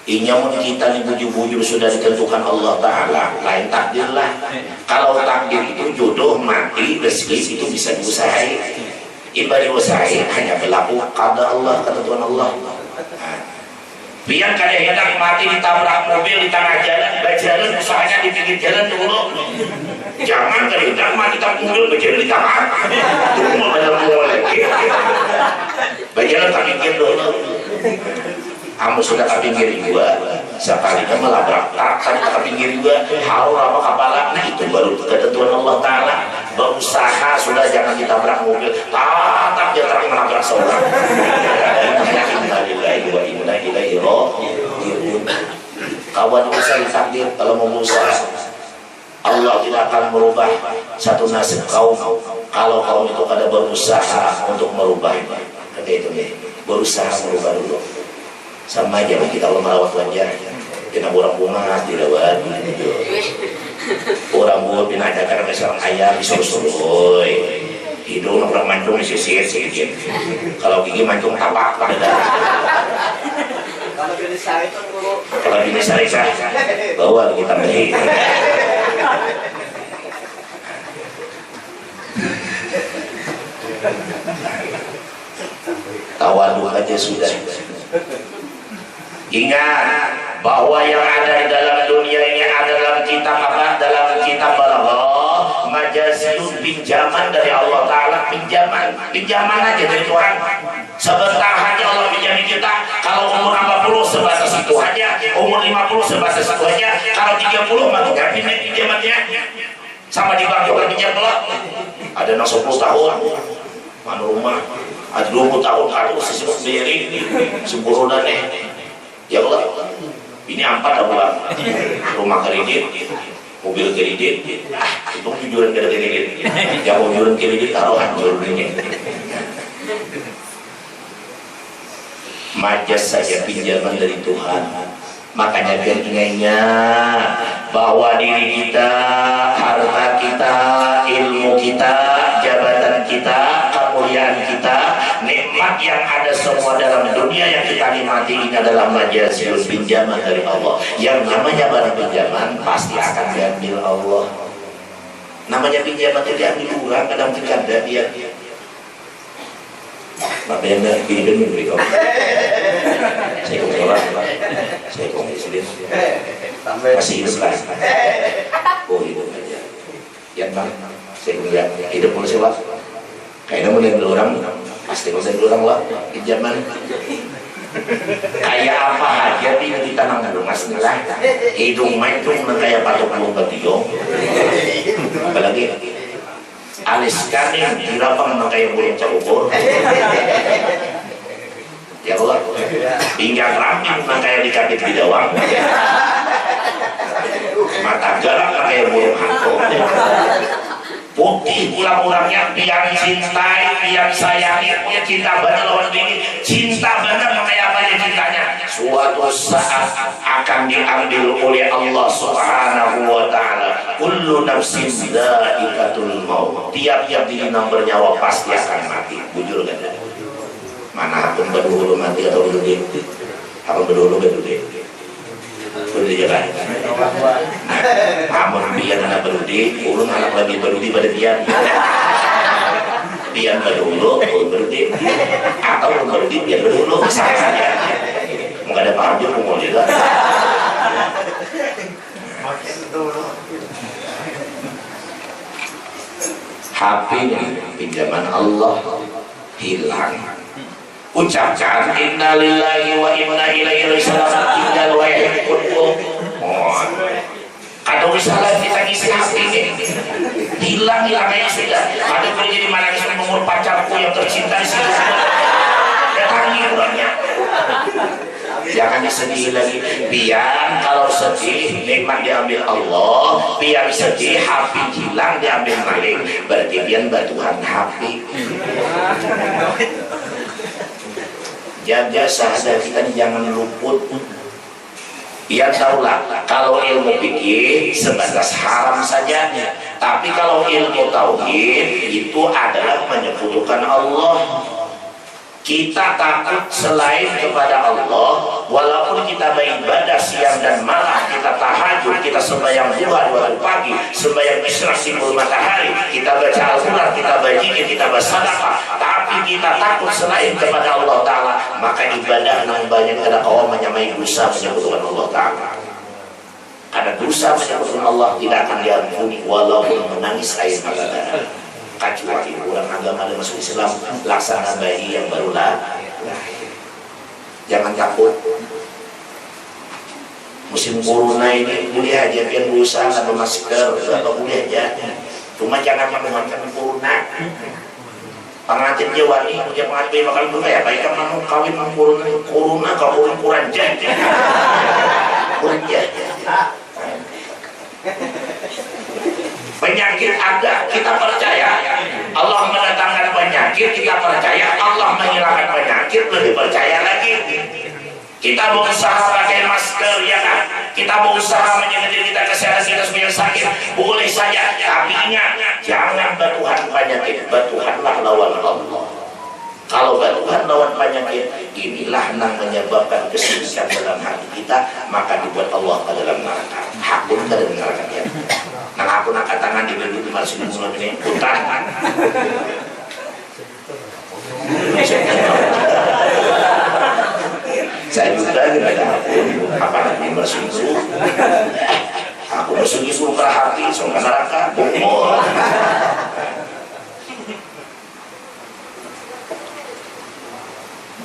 Inyamun kita nih bujur-bujur sudah ditentukan Allah Ta'ala, lain takdir lah. Kalau takdir itu jodoh, mati, rezeki itu bisa diusahai. Ibadah usahai hanya berlaku kada Allah, ketentuan Allah. Biar kada hendak mati ditabrak mobil di tengah jalan, berjalan usahanya di pinggir jalan dulu. Jangan kada hendak mati tabrak mobil berjalan di tengah. Tunggu mau lagi. Berjalan tak pinggir dulu. Kamu sudah ke pinggir gua, sekalinya melabrak tadi ke pinggir gua, haru apa kapalan. Nah itu baru ketentuan Allah Ta'ala. Berusaha sudah jangan ditabrak mobil, tatap dia terang melabrak seorang. Innalillahi wa inna ilaihi raji'un. Kawan usaha takdir kalau mau berusaha, Allah tidak akan merubah satu nasib kaum kalau kaum itu kada berusaha untuk merubah. Kata itu nih, berusaha merubah dulu. Sama aja kita kalau merawat wajah, kita orang bunga dirawat gitu. Orang buah pindah karena seorang ayam disuruh-suruh, hidung orang mancung sisir sedikit. Kalau gigi mancung tapak pada. Kalau jenis saya itu dulu. Kalau gini saya bawa kita beli. Tawaduk aja sudah. Ingat bahwa yang ada di dalam dunia ini adalah kitab apa? Dalam kitab Balaghah, majaziyun, pinjaman dari Allah Ta'ala, pinjaman aja dari Tuhan. Sebentar hanya Allah pinjami kita. Kalau umur 40 sebatas itu aja, umur 50 sebatas itu aja, kalau 30 mah nggak pinjamannya. Sama di bank juga pinjam pelak. Ada yang 10 tahun, mana rumah, ada 20 tahun, aduh sesibuk beri, sempurna nih. Ya Allah, ini 4 bulan, rumah kredit, mobil kredit, itu jujuran gak ada kredit. Yang mau jujuran kredit taruhan jujuran ini. Majas saja pinjaman dari Tuhan. Makanya biar ingatnya bahwa diri kita, harta kita, ilmu kita, jabatan kita, kemuliaan kita, nikmat yang ada semua dalam dunia yang kita nikmati ini adalah majaziyun, pinjaman dari Allah. Yang namanya barang pinjaman pasti akan diambil Allah. Namanya pinjaman itu diambil orang, kadang tidak dia. Makanya pinjam beri kau. Saya kau sekolah, saya kau presiden, masih hidup kan? Oh hidup aja. Yang mana? Saya kau lihat hidup pun sewa. Kayaknya mulai orang, pasti kau saya orang lah. Pinjaman. Kayak apa aja dia kita nanggung ngasih lah. Hidung mancung kayak patok bationg. Apalagi alis kami dirapang kayak burung cakukur. Ya Allah, pinggang ramping kayak dikapit bidawang. Mata garang kayak burung hantu. Putih pulang-pulangnya piang cintai, piang sayangi, punya cinta benar lawan ini. Cinta benar kayak apa ya cintanya? Suatu saat akan diambil oleh Allah Subhanahu wa Ta'ala. Kullu nafsin dha'iqatul maut. Tiap-tiap diri yang bernyawa pasti akan mati. Bujur kan? Mana pun berdulu mati atau berdudi? Aku berdulu berdudi. Berdudi kan? Amun biar anak berdudi, ulun anak lebih berdudi pada biar. Biar berdulu, ulun berdudi. Atau ulun berdudi biar berdulu. Sama saja. Nggak ada paham juga mau juga. HP pinjaman Allah hilang. Ucapkan inna lillahi wa inna ilaihi raji'un. Tinggal wa yakun. Kalau misalnya kita ngisi HP ini hilang aja sudah. Ada boleh jadi malah mengurus pacarku yang tercinta di situ. Datangi orangnya. Jangan sedih lagi. Biar kalau sedih nikmat diambil Allah, biar sedih HP hilang diambil maling. Berarti biar batuhan HP. Jaga sahadat kita jangan luput. Biar tahulah kalau ilmu fikih sebatas haram saja, tapi kalau ilmu tauhid itu adalah menyekutukan Allah. Kita takut selain kepada Allah, walaupun kita beribadah siang dan malam, kita tahajud, kita sembahyang duha 2 pagi, sembahyang isyraq simbol matahari, kita baca Al-Quran, kita berzikir, kita bersedekah, tapi kita takut selain kepada Allah Ta'ala, maka ibadah yang banyak ada kawan menyamai dosa menyebutkan Allah Ta'ala. Karena dosa menyebutkan Allah tidak akan diampuni walaupun menangis air mata darah. Kecuali orang agama dan masuk Islam laksana bayi yang baru lahir. Jangan takut. Musim corona ini boleh aja pian berusaha sama masker atau boleh aja. Cuma jangan memanfaatkan corona. Pengantin Jawa ini punya pengantin bakal juga ya. Baik kan mau kawin corona kau kurang jadi. Kurang jadi. Penyakit ada, kita percaya Allah mendatangkan penyakit, kita percaya Allah menghilangkan penyakit, lebih percaya lagi. Kita berusaha pakai masker, ya kan? Kita berusaha menjaga diri kita, kesehatan kita supaya sakit, boleh saja. Tapi ingat, jangan bertuhan penyakit, batuhanlah lawan Allah. Kalau batuhan lawan penyakit, inilah yang menyebabkan kesulitan dalam hati kita, maka dibuat Allah ke dalam neraka. Hakun ke dalam neraka dia. Nah aku nak tangan di beli masih mulai ini putar. Saya juga tidak ada hakun, apalagi bersusu. Aku bersusu berhati, soal neraka, bumur.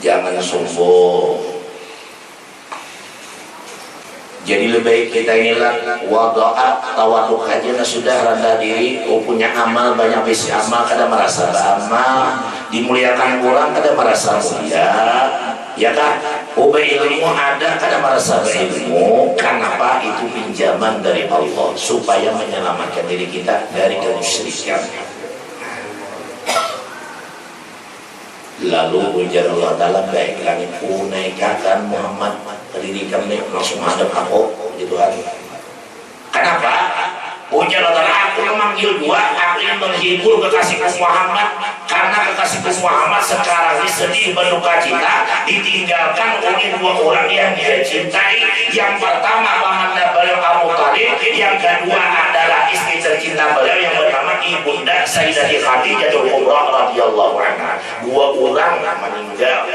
Jangan sombong. Jadi lebih baik kita inilah wadu'a tawaduk aja nah sudah rendah diri. Oh punya amal banyak bisi amal kada merasa beramal, dimuliakan kurang kada merasa mulia, ya kan? Oh berilmu ada kada merasa berilmu. Kenapa? Itu pinjaman dari Allah supaya menyelamatkan diri kita dari kemusyrikan. Lalu ujar Allah Ta'ala baik langit naikkan Muhammad pendidikan langsung hadap aku gitu kan. Kenapa? Ujar Allah Ta'ala aku memanggil dua, aku yang menghibur kekasihku Muhammad karena kekasihku Muhammad sekarang ini sedih berduka cita ditinggalkan oleh dua orang yang dia cintai. Yang pertama pamannya beliau Abu Thalib, yang kedua adalah istri tercinta beliau yang bernama Ibunda Sayyidah Khadijah Kubra radhiyallahu anha. Dua orang meninggal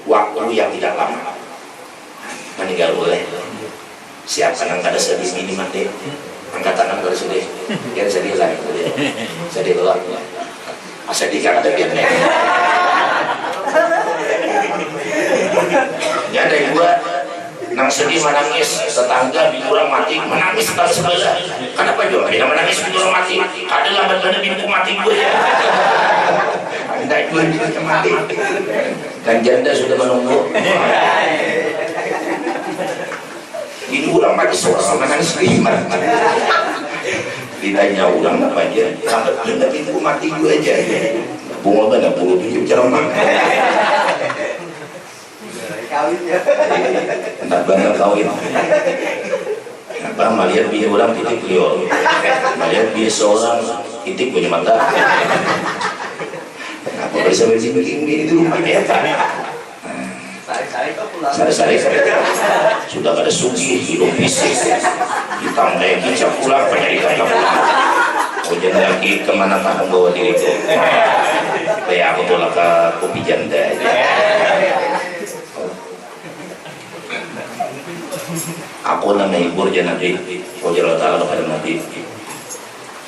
waktu yang tidak lama. Meninggal boleh. Siapa yang kada sedih ini mati? Angkat tangan kalau sedih. Yang sedih lah, sedih lah. Sedih kan ada biarnya. Ya ada gua nang sedih menangis tetangga bikurang mati menangis tetangga sebelah. Kenapa juga kita menangis bikurang mati? Ada lambat pada bintu mati gue ya. Tidak gue mati. Dan janda sudah menunggu. Ini ulang mati seorang menangis lima. Ditanya ulang apa aja? Lambat pada bintu mati gue aja. Bunga pada bulu tujuh ceramah. Kawin ya. Entah bangga kawin. Kenapa melihat biar orang titik beliau, melihat biar seorang titik punya mata. Kenapa bisa begini ini itu rumahnya? Sari-sari sudah ada sugi hidup bisnis. Ditambah kicap pulang penyelidikan pulang. Hujan lagi kemana kamu bawa diriku? Kayak aku tolak ke kopi janda. Aku nama hibur je Nabi Wajarullah Ta'ala kepada Nabi.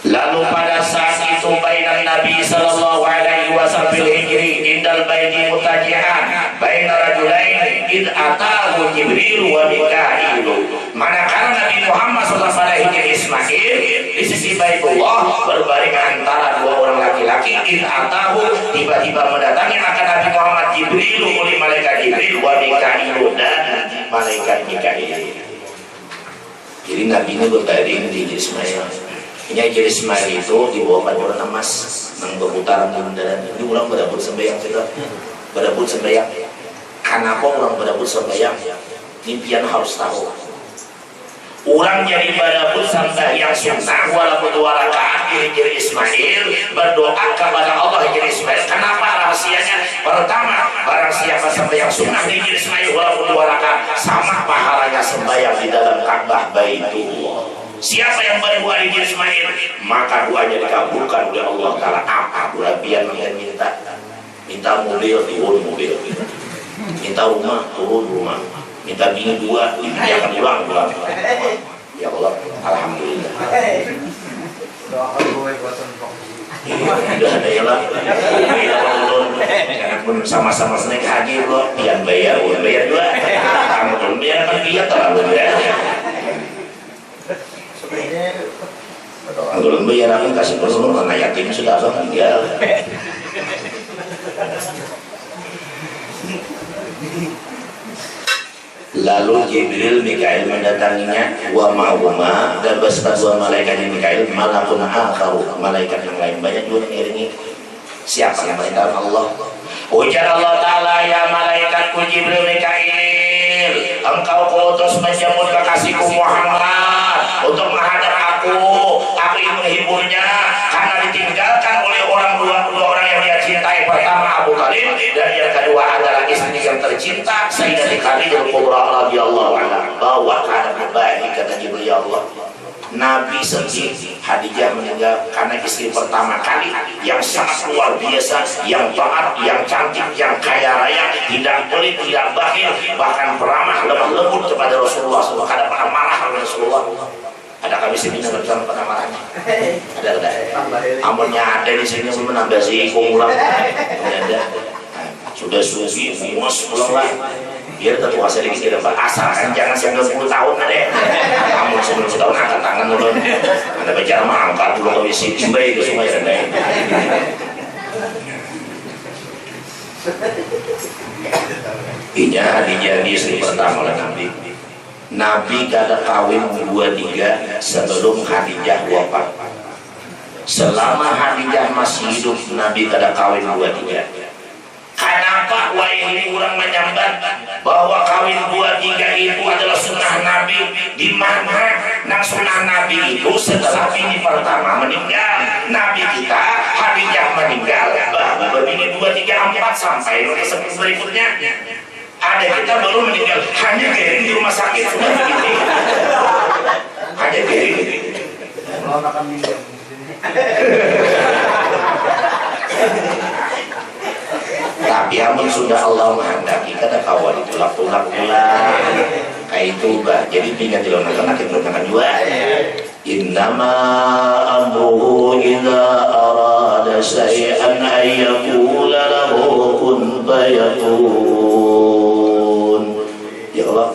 Lalu pada saat itu bainan Nabi sallallahu alaihi wasallam hijri indal baiti mutajihan baina rajulain id atahu Jibril wa Mikail. Manakala Nabi Muhammad sallallahu alaihi wasallam Ismail di sisi Baitullah berbaring antara dua orang laki-laki, id atahu tiba-tiba mendatangi akan Nabi Muhammad Jibril oleh malaikat Jibril wa Mikail dan malaikat Mikail. Jadi Nabi ini berbaring di Ismail. Ini Ismail itu dibawakan orang emas yang berputaran di bundaran. Ini orang berdabut sembahyang sudah, berdabut sembahyang. Kenapa orang berdabut sembahyang? Ini pian harus tahu. Orang jadi berdabut sembahyang sunnah walaupun 2 rakaat diri Ismail berdoa kepada Allah diri Ismail. Kenapa rahasianya? Pertama, barang siapa sembahyang sunnah diri Ismail walaupun 2 rakaat sama pahalanya sembahyang di dalam Ka'bah Baitullah. Siapa yang berdoa di Ismail maka doanya dikabulkan oleh Allah Ta'ala. Apa kelebihan yang minta mobil turun mobil, minta rumah turun rumah, minta bini 2 diberikan pulang. Ya Allah, alhamdulillah. Udah ada ya lah. Jangan sama-sama naik haji loh, pian bayar 2. Kamu turun biar kan dia terlalu ya. Kalau bayar aku kasih dulu karena yatim sudah abang meninggal. Lalu Jibril Mikail mendatanginya wa ma'huma dan beserta 2 malaikat Mikail malakun akharu, malaikat yang lain banyak juga mengiringi. Siapa yang malaikat Allah? Ujar Allah Ta'ala, ya malaikatku Jibril Mikail, engkau kuutus menjemput kekasihku Muhammad untuk menghadap aku ingin menghiburnya karena ditinggalkan oleh orang Salim, dan yang kedua adalah istri yang tercinta Sayyidatina Khadijah Kubra radhiyallahu anha. Bawa keadaan baik, kata Jibril, ya Allah, Nabi sedih Khadijah meninggal karena istri pertama kali yang sangat luar biasa, yang taat, yang cantik, yang kaya raya, tidak pelit, tidak bakhil, bahkan peramah, lemah lembut kepada Rasulullah SAW. Kada pernah marah kepada Rasulullah. Ada kami sini yang bersama pernah marahnya. Ada. Amunnya ada di sini menambah sih kurang. Ada. Sudah suci, mus pulang lah. Biar tentu hasil ini tidak asalkan jangan 90 tahun ada. Kamu 90 tahun angkat tangan dulu. Ada bicara mah angkat dulu ke WC baik ke sungai rendah. Inya Khadijah istri pertama oleh Nabi. Nabi kada kawin 2-3 sebelum Khadijah wafat. Selama Khadijah masih hidup, Nabi kada kawin 2-3. Kenapa ini orang menyambat bahwa kawin 2-3 itu adalah sunnah Nabi? Di mana nang sunnah Nabi itu setelah bini pertama meninggal, Nabi kita Khadijah meninggal, baru bini 2-3-4 sampai ke 10 berikutnya. Ada kita baru meninggal, hanya gering di rumah sakit sudah begini. Hanya gering. Tapi amun sudah Allah menghendaki kada kawan tulak-tulak pula kayak itu bah. Jadi tinggal di luar negara kita belum juga. Innama amruhu idza arada syai'an ay yaqula lahu kun fayakun. Ya Allah,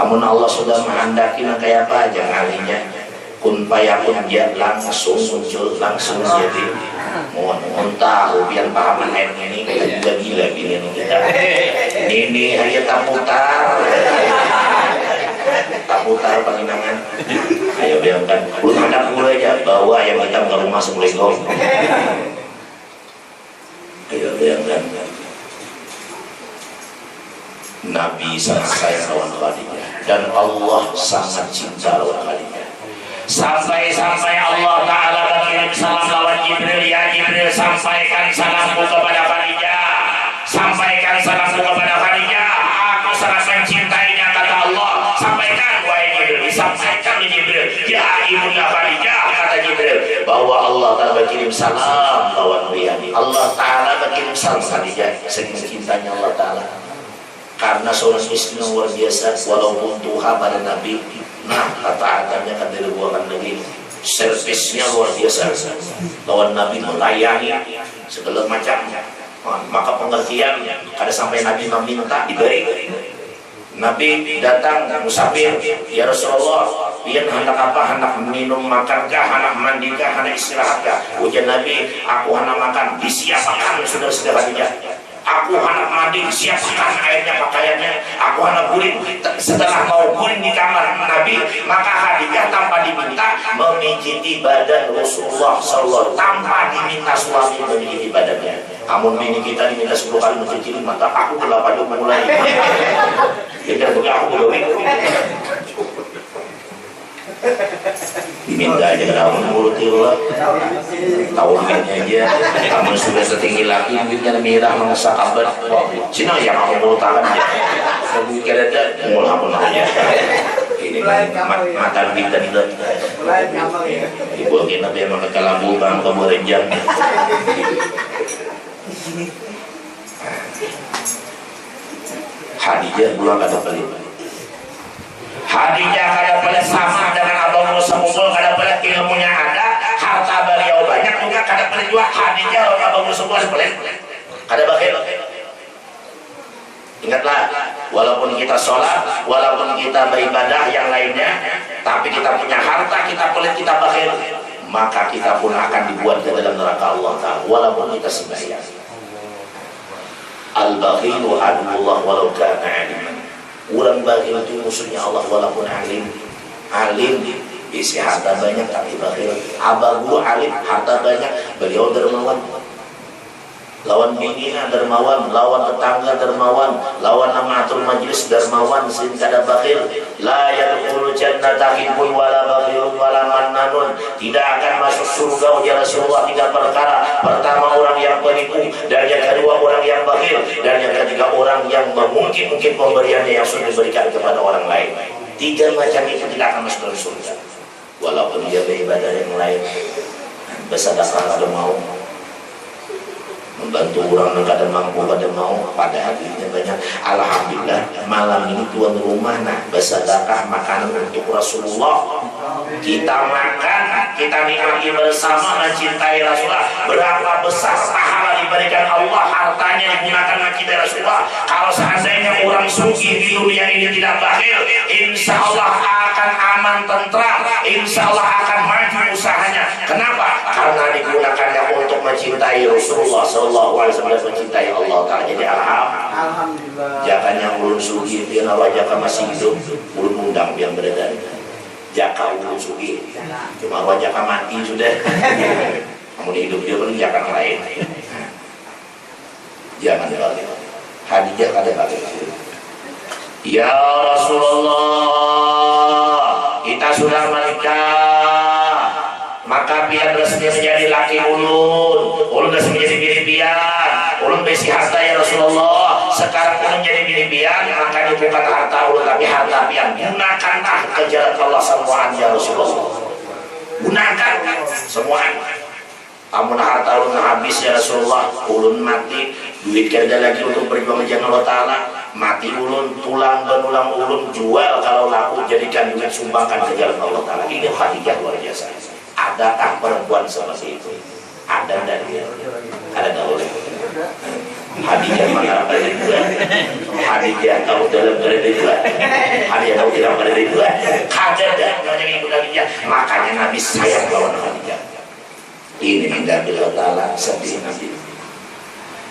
amun Allah sudah menghendaki kayak apa aja ngalinya. Kun fayakun dia langsung muncul, langsung jadi. Mohon tahu biar pahaman ayat ini kita juga gila gini kita. Ini hanya tak putar penginangan. Ayo bayangkan, belum ada pula aja bawa yang kita ke rumah sebelum. Ayo bayangkan. Nabi sangat sayang lawan Khadijah dan Allah sangat cinta lawan Khadijah. Sampai Allah Ta'ala berkirim salam lawan Jibril, ya Jibril sampaikan salamku kepada Khadijah, sampaikan salamku kepada Khadijah, aku sangat mencintainya, kata Allah. Sampaikan wahai Jibril, sampaikan di Jibril, ya ibunda Khadijah, kata Jibril, bahwa Allah Ta'ala berkirim salam lawan Riyadi. Allah Ta'ala berkirim salam Khadijah, saking cintanya Allah Ta'ala. Karena seorang istri yang luar biasa, walaupun Tuhan pada Nabi, nah kata-katanya kan dibuahkan lagi, servisnya luar biasa, lawan Nabi melayani segala macam, maka pengertian ada sampai Nabi meminta diberi. Nabi datang musafir, ya Rasulullah, dia hendak apa? Hendak minum, makankah? Hendak mandikah? Hendak istirahatkah? Ujian Nabi, aku hendak makan, disiapkan sudah Khadijah. Aku hendak mandi, siapkan airnya, pakaiannya. Aku hendak guling. Setelah mau guling di kamar Nabi, maka Khadijah tanpa diminta memijiti badan Rasulullah SAW, tanpa diminta suami memijiti badannya. Amun bini kita diminta 10 kali mencuci, maka aku kelapa dulu mulai. Kita juga aku belum diminta aja dalam mulut Allah, tahu duitnya aja. Kamu sudah setinggi lagi, duitnya merah mengesak kabar. Cina yang kamu mulut tangan aja. Saya kira ada mulut kamu aja. Ini mata duit dan itu. Ibu kita biar mereka lampu bang kamu renjang. Khadijah pulang kata pelit. Khadijah kada pelit sama dengan Abang Musa Mumpul, kada pelit ilmunya ada, harta beliau banyak juga kada pelit juga. Khadijah dan Abang Musa Mumpul pelit, kada bakhil. Ingatlah, walaupun kita sholat, walaupun kita beribadah yang lainnya, tapi kita punya harta, kita pelit, kita bakhil, maka kita pun akan dibuat ke dalam neraka Allah Ta'ala, walaupun kita sembahyang. Al-bakhilu aduullah walau kana aliman. Orang bakhil itu musuhnya Allah walaupun alim. Alim isi harta banyak tapi bakhil. Abah guru alim harta banyak, beliau dermawan. Lawan bininya dermawan, lawan tetangga dermawan, lawan amatur majlis dermawan, sin kada bakhil. La yadkhulu jannata hibbun wala bakhilun wala mannanun. tidak akan masuk surga ya Rasulullah 3 perkara. Pertama, orang yang penipu, dan yang kedua orang yang bakhil, dan yang ketiga orang yang memungkit-mungkit pemberiannya yang sudah diberikan kepada orang lain. 3 macam itu tidak akan masuk dalam surga. Walaupun dia beribadah yang lain, bersedekah kalau mau, membantu orang yang kadang mampu kadang mau, pada hatinya banyak. Alhamdulillah malam ini tuan rumah bersedekah makanan untuk Rasulullah. Kita makan, kita nikmati bersama, mencintai Rasulullah. Berapa besar pahala diberikan Allah, hartanya digunakan mencintai Rasulullah. Kalau seandainya orang sugih di dunia ini tidak bakhil, insya Allah akan aman tentram, insya Allah akan maju usahanya. Kenapa? Karena digunakannya untuk mencintai Rasulullah Sallallahu Alaihi Wasallam, mencintai Allah Taala. Jadi alhamdulillah. Jangan yang ulun sugih dia wajah masih hidup, ulun undang yang beredar. Jaka ulun sugih, cuma wajah mati sudah. Kamu hidup dia pun jangan lain. Jangan lagi. Hadiah ada lagi. Ya Rasulullah, kita sudah menikah, maka biar resmi menjadi laki ulun resmi menjadi bini pian, ulun besi harta ya Rasulullah. Sekarang ulun jadi bini pian, maka itu bukan harta ulun tapi harta pian. Gunakanlah ke jalan Allah semuaan ya Rasulullah. Gunakan semuaan. Amun harta ulun habis ya Rasulullah, ulun mati, duit kerja lagi untuk berjuang jalan Allah Ta'ala, mati ulun, tulang benulang ulun jual kalau laku, jadikan duit sumbangkan ke jalan Allah Ta'ala. Ini hadiah luar biasa. Adakah perempuan seperti itu? Ada dan dia ada oleh hadiah mana ada dua, hadiah tahu dalam berada dua, hadiah tahu tidak berada dua, kaget dan yang ikut hadiah. Makanya Nabi sayang lawan hadiah. Ini indah bila Ta'ala sedih Nabi.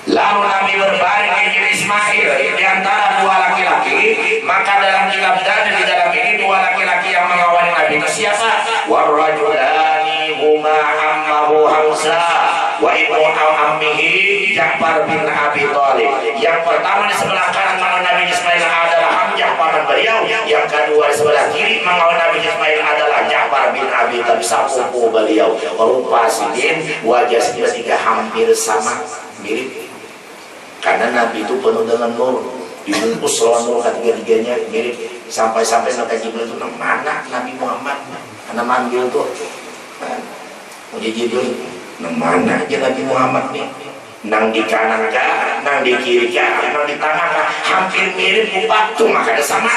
Lalu Nabi berbaring di Ismail di antara 2 laki-laki, maka dalam kitab dan di dalam ini 2 laki-laki yang mengawali Nabi itu siapa? Warrajulani huma ammahu Hamzah wa ibnu ammihi Ja'far bin Abi Thalib. Yang pertama di sebelah kanan mengawal Nabi Ismail adalah Hamzah paman beliau, yang kedua di sebelah kiri mengawal Nabi Ismail adalah Ja'far bin Abi Thalib sepupu beliau. Rupa sidin, wajah tiga hampir sama, mirip. Karena Nabi itu penuh dengan nur, dibungkus lawan nur ketiga-tiganya mirip. Sampai-sampai Nabi Jibril itu mana Nabi Muhammad, karena manggil tuh Nabi Jibril, mana aja Nabi Muhammad nih, nang di kanan kah, nang di kiri kah, nang di tengah kah, hampir mirip rupa tuh, makanya sama.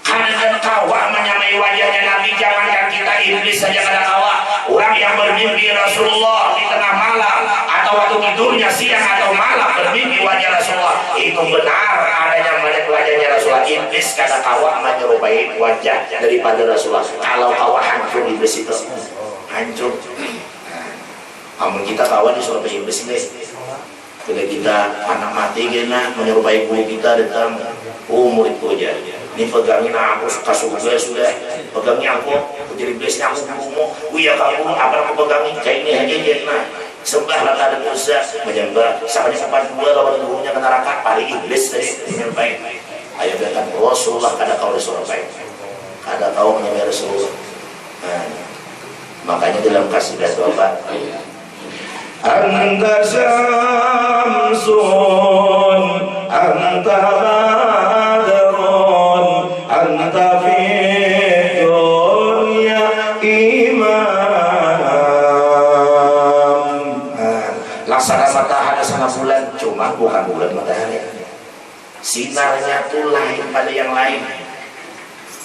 Karena kawa menyamai wajahnya Nabi, jangankan kita iblis saja kada kawa. Orang yang bermimpi Rasulullah di tengah malam atau waktu tidurnya siang atau malam bermimpi wajah Rasulullah, itu benar adanya wajahnya Rasulullah. Iblis kada kawa menyerupai wajah daripada Rasulullah. Kalau kawa hancur iblis itu hancur. Namun kita kawa disuruh iblis ini. Bila kita anak mati kena menyerupai guru kita datang, muridku aja. Ini pegangin aku, kasih gue sudah pegangin aku, jadi biasanya aku gurumu, ya kamu apa aku pegangin kayak ini aja nah sembahlah kada dosa menyembah, sampai sempat dua lawan gurunya ke neraka, paling iblis tadi menyembah. Ayo katakan Rasulullah kada kau Rasulullah, kada kau menyembah Rasulullah. Makanya dalam kasidah itu apa? Anta syamsun, anta badrun, anta fi dunya imam. Laksana matahari sana bulan, cuma bukan bulan matahari. Sinarnya tuh lain pada yang lain.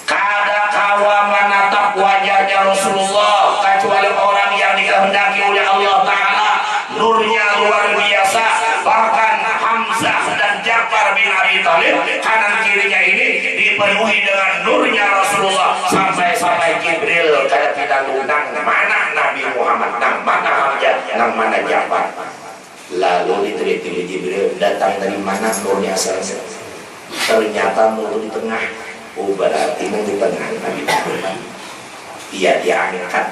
Kada kawa menatap wajahnya Rasulullah kecuali orang yang dikehendaki oleh Allah Ta'ala. Nurnya luar biasa. Bahkan Hamzah dan Ja'far bin Abi Thalib kanan kirinya ini dipenuhi dengan nurnya Rasulullah. Sampai-sampai Jibril kada tidak undang mana Nabi Muhammad, nang mana Hamzah, nang mana Ja'far. Lalu diteliti Jibril, datang dari mana nurnya asalnya? Ternyata nur di tengah. Oh, berarti mau di tengah Nabi Muhammad. Iya, diangkat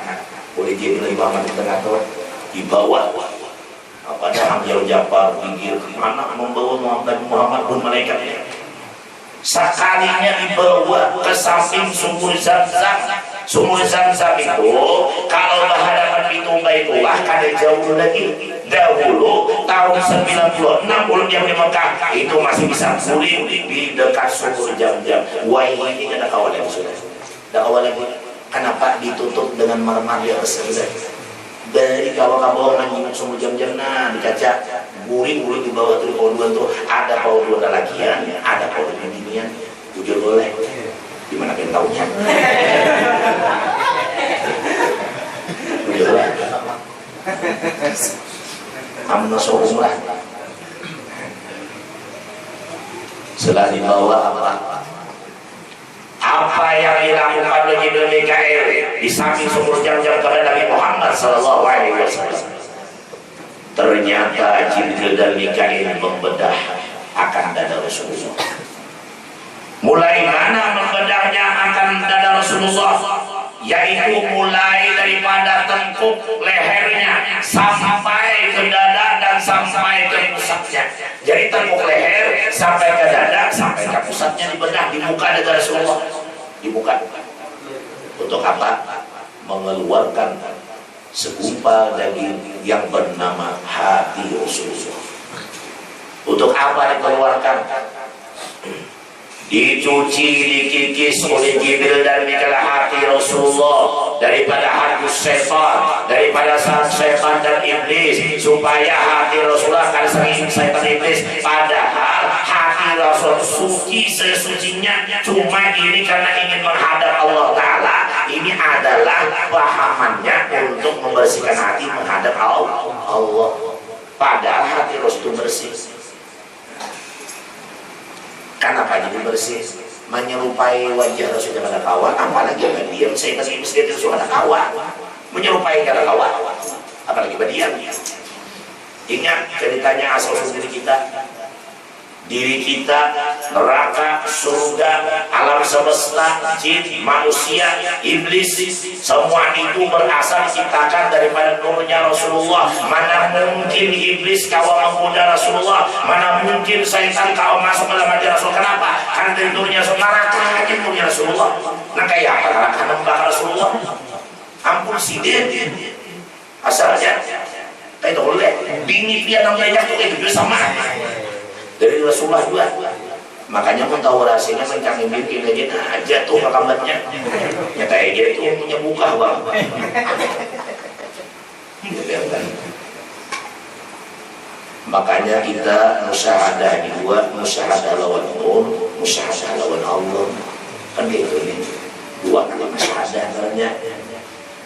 oleh Jibril Muhammad di tengah tuh, dibawa. Pada Hamzah Ja'far pinggir mana membawa Muhammad pun malaikatnya. Sekalinya dibawa ke samping sumur Zam-Zam. Sumur Zam-Zam itu Baitullah kada jauh lagi. Dahulu tahun 96 dia di Mekah itu masih bisa guling di dekat sumur Jam-Jam. Wah ini ada kawan yang sudah. Ada kawan lagi. Kenapa ditutup dengan marmer di atas saja? Dari kawan-kawan nyimak sumur Jam-Jam nah di kaca guling di bawah tuh pauduan tuh ada pauduan lalakian, ada pauduan binian. Jujur boleh. Gimana kalian tahunya? Jujur boleh. Amno umrah setelah dibawa apa yang dilakukan oleh Jibril Mikail di samping sumur Jam-Jam kepada Nabi Muhammad sallallahu alaihi wasallam. Ternyata Jibril dan Mikail membedah akan dada Rasulullah. Mulai mana membedahnya akan dada Rasulullah? Yaitu mulai daripada tengkuk lehernya sampai ke dada dan sampai ke pusatnya. Jadi tengkuk leher sampai ke dada sampai ke pusatnya dibedah, dibuka dada Rasulullah. Dibuka. Untuk apa? Mengeluarkan segumpal daging yang bernama hati Rasulullah. Untuk apa dikeluarkan? Dicuci, dikikis oleh Jibril dan Mikail hati Rasulullah daripada hati setan, daripada setan dan iblis, supaya hati Rasulullah kan sering setan iblis. Padahal hati Rasul suci sesucinya, cuma ini karena ingin menghadap Allah Ta'ala. Ini adalah pahamannya untuk membersihkan hati menghadap Allah. Padahal hati Rasul bersih. Kenapa jadi bersih? Menyerupai wajah Rasul yang ada kawan, apalagi yang diam. Saya masih miskin Rasul ada kawan, menyerupai ada kawan, apalagi berdiam. Ingat ceritanya asal usul diri kita, neraka, surga, alam semesta, jin, manusia, iblis, semua itu berasal diciptakan daripada nurnya Rasulullah. Mana mungkin iblis kau menggoda Rasulullah, mana mungkin syaitan kau masuk dalam hati Rasul. Kenapa? Karena dari nurnya neraka aja nurnya Rasulullah. Nah kayak apa neraka nembak Rasulullah? Ampun sidin asalnya kayak itu boleh bingit dia namanya tuh kayak gitu sama dari Rasulullah juga. Makanya pun tahu rahasianya mencari bikin aja tuh kabarnya. Nyata aja itu punya buka bang. Makanya kita musyahadah dua, musyahadah lawan Allah, musyahadah lawan Allah. Kan kayak gitu nih. Dua kali musyahadah namanya.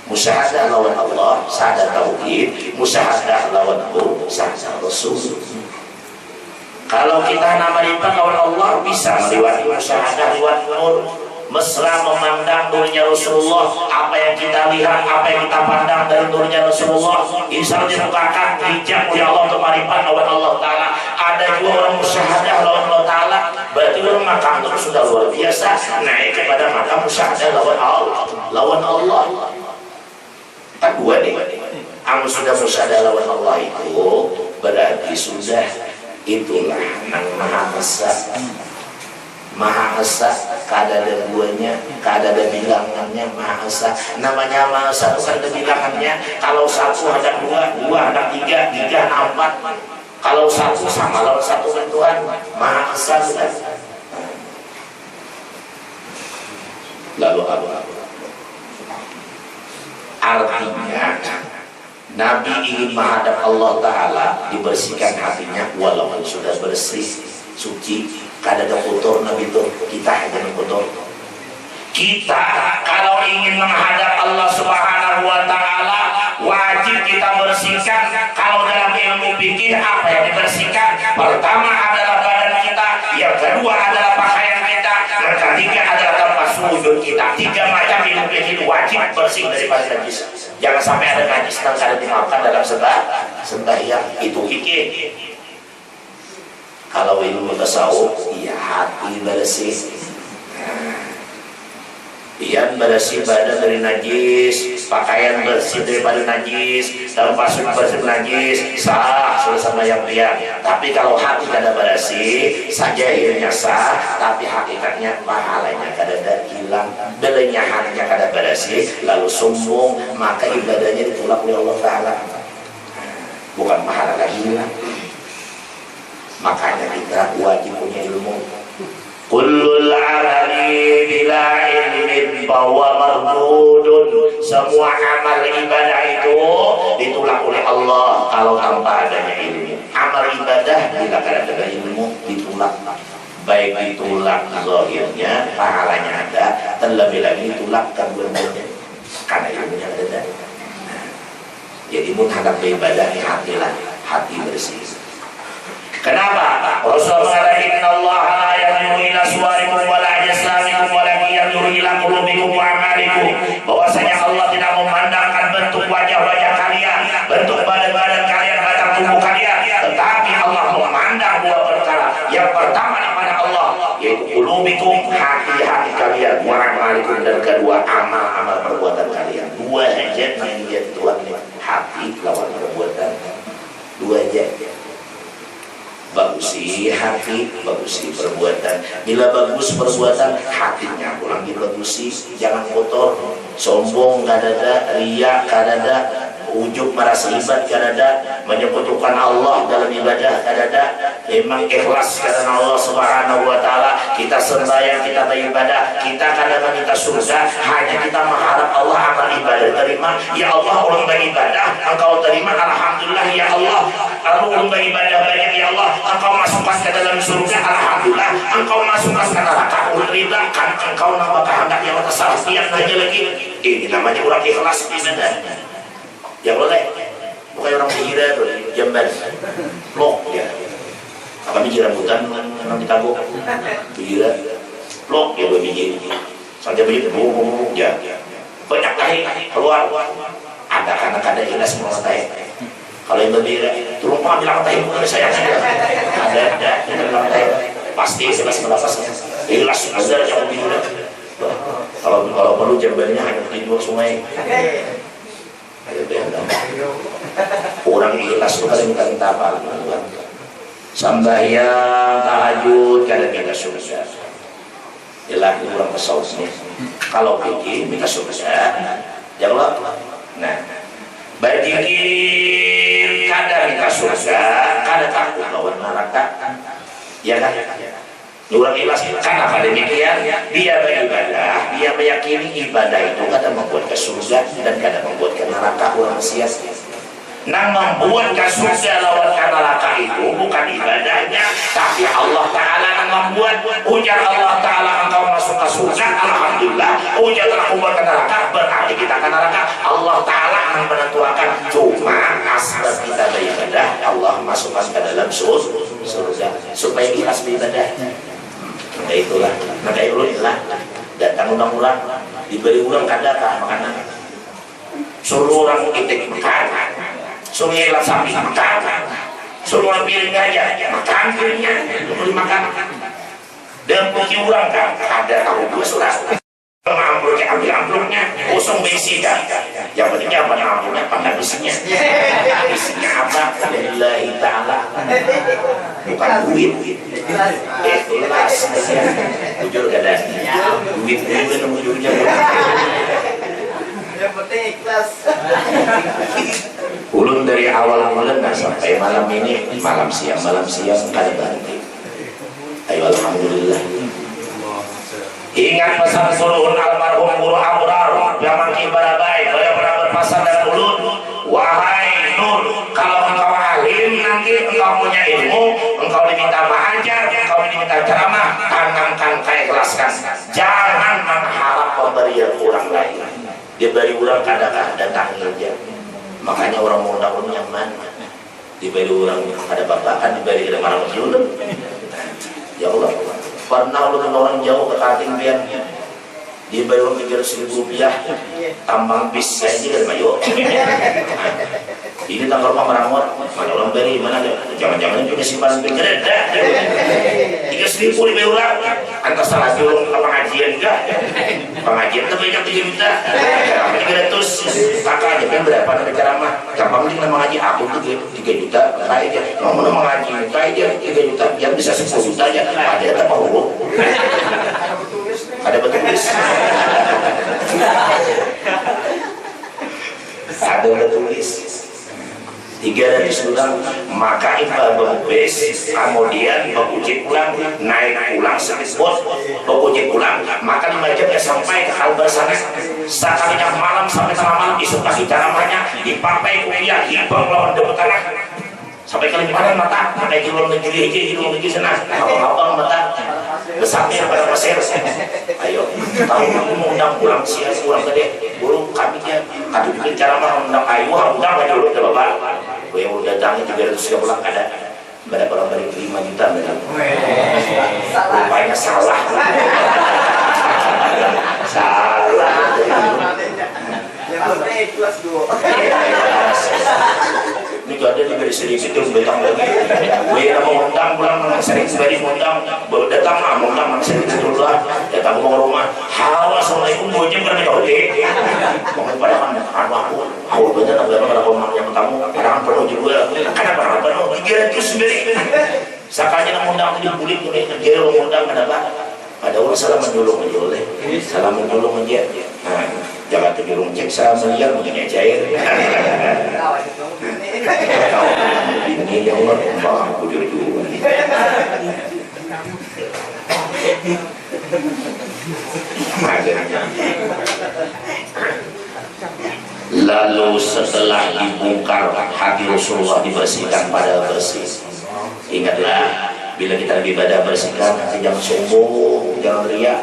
Musyahadah lawan Allah, syahadah tauhid, musyahadah lawan Allah, syahadah Rasul. Kalau kita nama riba kawan Allah bisa melewati musyahadah lewat nur, mesra memandang nurnya Rasulullah. Apa yang kita lihat, apa yang kita pandang dari nurnya Rasulullah, insya Allah dibukakan hijab oleh Allah untuk marifat lawan Allah Ta'ala. Ada juga orang musyahadah lawan Allah Ta'ala, berarti orang makam itu sudah luar biasa, naik kepada makam musyahadah lawan Allah. Kan dua nih, kamu sudah musyahadah lawan Allah itu berarti sudah itulah nang maha esa, kada ada duanya, kada ada bilangannya, maha esa. Namanya maha esa itu kan ada bilangannya. Kalau satu ada dua, dua ada tiga, tiga ada empat. Kalau satu sama lawan satu kan Tuhan, maha esa sudah. Lalu apa? Artinya Nabi ingin menghadap Allah Ta'ala, dibersihkan hatinya walaupun sudah bersih, suci, kada ada kotor. Nabi itu kita hanya kotor. Kita kalau ingin menghadap Allah Subhanahu wa Ta'ala wajib kita bersihkan. Kalau dalam ilmu fikih apa yang dibersihkan? Pertama adalah badan kita, yang kedua adalah pakaian kita, yang ketiga adalah tempat sujud kita. Tiga macam ilmu fikih wajib bersih daripada najis. Jangan sampai ada najis yang kada dimaafkan dalam sembahyang, itu fikih. Kalau ilmu tasawuf, ya hati bersih. Iyan bersih badan dari najis, pakaian bersih daripada najis, tempat bersih najis, sah sama yang dia. Tapi kalau hati kada bersih, zahirnya sah, tapi hakikatnya pahalanya kada hilang. Belenya hatinya kada bersih, lalu sombong, maka ibadahnya ditolak oleh Allah Taala. Bukan pahala lagi hilang. Makanya kita wajib punya ilmu. Kullul amali bila ilmin bahwa mardudun. Semua amal ibadah itu ditolak oleh Allah kalau tanpa adanya ilmu. Amal ibadah bila tidak ada ilmu ditolak. Baik ditolak zahirnya, pahalanya ada, terlebih lagi ditolak keburukannya karena ilmunya ada. Jadi menghadap ibadah hati bersih. Kenapa? Rasulullah mengatakan Allah la yanzuru ila suwarikum wa la ajsamikum walakin yanzuru ila qulubikum wa a'malikum. Bahwasanya Allah tidak memandangkan bentuk wajah-wajah kalian, bentuk badan-badan kalian, batang tubuh kalian, tetapi Allah memandang dua perkara. Yang pertama kepada Allah yaitu qulubikum, hati-hati kalian, wa a'malikum, dan kedua amal-amal perbuatan kalian. Dua aja yang dia Tuhan, hati lawan perbuatan. Dua aja. Bagus sih hati, bagus sih perbuatan. Bila bagus perbuatan, hatinya pulang dibagusi. Jangan kotor, sombong kadada, riya kadada, ujub merasa hebat kadada, menyekutukan Allah dalam ibadah kadada. Memang ikhlas karena Allah Subhanahu wa Ta'ala. Kita sembahyang, kita beribadah, kita kadang minta surga, hanya kita mengharap Allah amal ibadah terima. Ya Allah, orang beribadah engkau terima, alhamdulillah. Ya Allah, orang beribadah banyak, ya Allah engkau masukkan ke dalam surga, alhamdulillah. Engkau masukkan ke neraka, ulrida kan engkau nama kehendak yang tersalah tiap aja lagi. Ini namanya orang ikhlas ibadah. Ya boleh, bukan orang mengira tuh jamban blok ya. Apa biji rambutan memang ditabuk biji blok ya, 2 biji saja biji ya banyak tahi keluar. Ada kadang-kadang ikhlas semua tahi. Kalau yang berbeda, turun mah bilang tahi bukan saya ada bilang tahi pasti ikhlas melapasnya ikhlas benar jangan biji. Kalau perlu jambannya hanya tidur sungai. Orang ikhlas itu kadang minta apa? Sambayang, tahajud, kadang minta surga. Jelas orang pesawatnya. Kalau pergi minta surga, jawab. Nah, berzikir kadang minta surga, kadang takut lawan neraka. Ya kan? Orang ikhlas karena pada demikian dia beribadah, dia meyakini ibadah itu kadang membuat ke surga dan kadang membuat ke neraka. Orang sia-sia. Nah, membuat ke surga lawan ke neraka itu bukan ibadahnya, tapi Allah Ta'ala yang membuat. Ujar Allah Ta'ala engkau masuk ke surga, alhamdulillah. Ujar aku buat ke neraka, berarti kita ke neraka. Allah Ta'ala yang menentukan. Cuma asal kita beribadah, Allah masukkan ke dalam surga supaya ikhlas beribadah. Nah itulah, maka itulah datang undang-undang diberi ulang kadakah makanan. Suruh orang itik makan, suruh ikhlas sapi makan, suruh orang piring aja makan piringnya, beli makan. Dan pergi orang kan ada tahu dua surat. Amplopnya ambil amplopnya kosong besi kan. Yang pentingnya apa amplopnya pada isinya. Isinya apa? Lillahi Ta'ala. Bukan duit. Ikhlas. Jujur kadang. Duit itu ujungnya. Yang penting ikhlas. Ulun dari awal bulan sampai malam ini, malam siang kada berhenti. Ayo alhamdulillah. Ingat pesan sulun almarhum guru Abrar yang mengibadah baik. Beliau pernah berpesan dan ulun, wahai Nur, kalau engkau alim nanti engkau punya ilmu, engkau diminta mengajar, engkau diminta ceramah, tanamkan keikhlasan. Jangan mengharap pemberian orang lain. Diberi orang kadang-kadang datang saja. Makanya orang muda-muda yang mana diberi orang ada bapakan, diberi dengan orang ulun. Ya Allah, pernah ulun orang jauh ke Kating biar dia bayar Rp300.000 tambang bis saya juga mayo. Ini tanggal apa meramot, mana orang beri mana ada jangan-jangan punya simpanan pikiran dah 3.000 di orang antar salah julung ke pengajian enggak pengajian itu banyak 3 juta 300 kakaknya kan berapa ada ceramah gampang nih mengaji aku tuh 3 juta kayak aja mau mengaji kayak aja 3 juta biar bisa 10 juta aja ada apa huruf ada bertulis ada bertulis 300 orang maka imbal berbes kemudian beruji pulang naik pulang speedboat beruji pulang maka 5 jam ya sampai ke Kalbar sana sekalinya malam sampai tengah malam isuk pagi ceramahnya dipapai kuliah hibang lawan debu tanah sampai Kalimantan mata sampai Kilon Negeri aja Kilon Negeri sana abang mata besarnya pada pasir ayo tahu aku mau undang pulang siang pulang tadi burung kami dia kadu bikin ceramah undang ayu undang aja dulu ya bapak gue yang udah datangnya 300 pulang ada orang balik 5 juta mereka rupanya salah ini gak ada diberi sedikit terus betang lagi gue yang mau undang pulang sering sekali undang baru datang lah mau undang sedikit dulu lah datang mau ke rumah halo assalamualaikum gue aja pernah nyode pokoknya pada kan aku bener apa yang kamu kadang penuh juga kenapa penuh 300 sendiri sakanya undang tadi kulit dia lo undang kenapa ada orang salaman dulu aja oleh salaman dulu aja nah jangan terjulung cek sama liar begini cair ini yang Allah kembang aku jujur lalu setelah dibongkar hati Rasulullah dibersihkan pada bersih ingatlah bila kita beribadah bersihkan hati jangan sombong jangan riak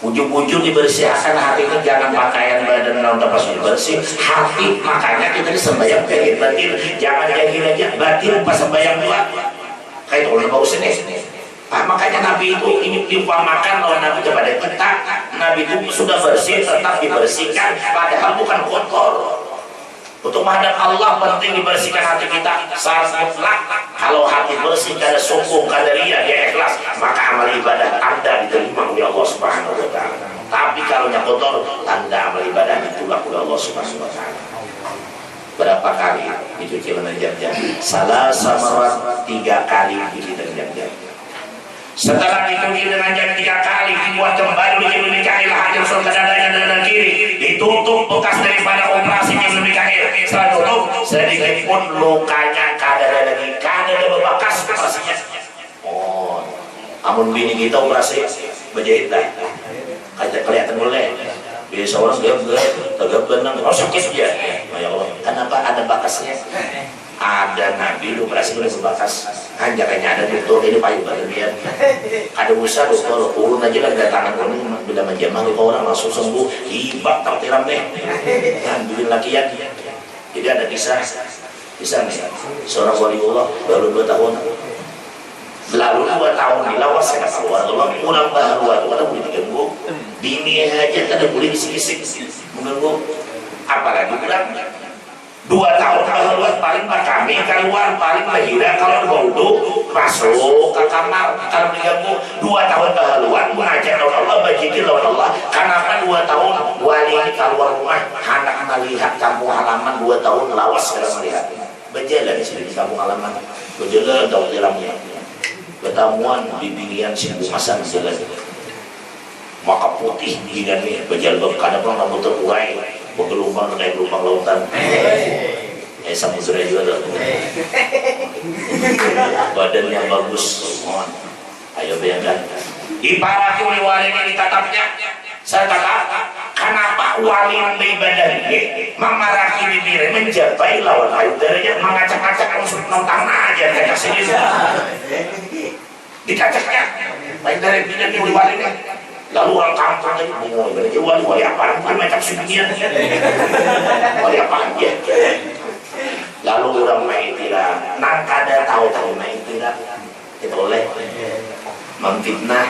ujung-ujung dibersihkan hati ini jangan pakaian badan non pas bersih hati makanya kita sembahyang kayak batin jangan jahil aja batin pas sembahyang dua kayak itu bau sini makanya Nabi itu ini diumpamakan oleh Nabi kepada kita Nabi itu sudah bersih tetap dibersihkan padahal bukan kotor untuk menghadap Allah penting dibersihkan hati kita saat mutlak kalau hati bersih kada sombong kada ria dia ikhlas maka amal ibadah Anda diterima oleh Allah Subhanahu wa taala tapi kalau nya kotor tanda amal ibadah ditolak oleh Allah Subhanahu wa taala berapa kali dicuci dengan jam-jam salah samarat 3 kali dicuci dengan jam-jam setelah dicuci dengan jam 3 kali dibuat kembali lebih kali lah hajar ke dadanya dan kiri ditutup bekas daripada operasi yang lebih kali setelah tutup sedikit pun lukanya kada ada bekas operasinya oh amun bini kita operasi berjahit lah kayak kelihatan boleh biasa orang tegap benang oh sakit ya ya Allah kenapa ada bekasnya ada Nabi lu operasi lu berbakas jangannya ada dokter ini payu bagian ada usaha dokter urun aja lah datangan ini bila menjamah lupa orang langsung sembuh hibak taktiram deh dan bikin lakian jadi ada kisah nih seorang waliullah baru 2 tahun lalu 2 tahun dilawas saya keluar Allah pulang baru ada boleh diganggu bini aja ada boleh disik-sik mengganggu apalagi pulang 2 tahun keluar paling kami keluar paling lahirnya kalau berwudu masuk ke kamar kalau diganggu 2 tahun keluar mengajak lawan Allah berjikir lawan Allah kenapa 2 tahun wali ini keluar rumah anak melihat kampung halaman 2 tahun lawas dalam melihat berjalan di sini di kampung halaman berjalan daun dalamnya pertemuan di pilihan Simbu Hasan jalan maka putih dingannya berjalan kadang rambut terurai bergelombang kayak gelombang lautan samudera juga badan yang bagus ayo bayangkan iparati oleh wali ini tatapnya saya kata kenapa wali beribadah ini memaraki diri menjabai lawan ayudaranya mengacak-acak unsur nonton aja kayak sini dikacaknya baik dari bidang oleh wali ini lalu orang kampung lagi bingung berarti wali apaan kan macam sekian wali apaan ya lalu orang main tidak nang kada tahu main tidak itu oleh memfitnah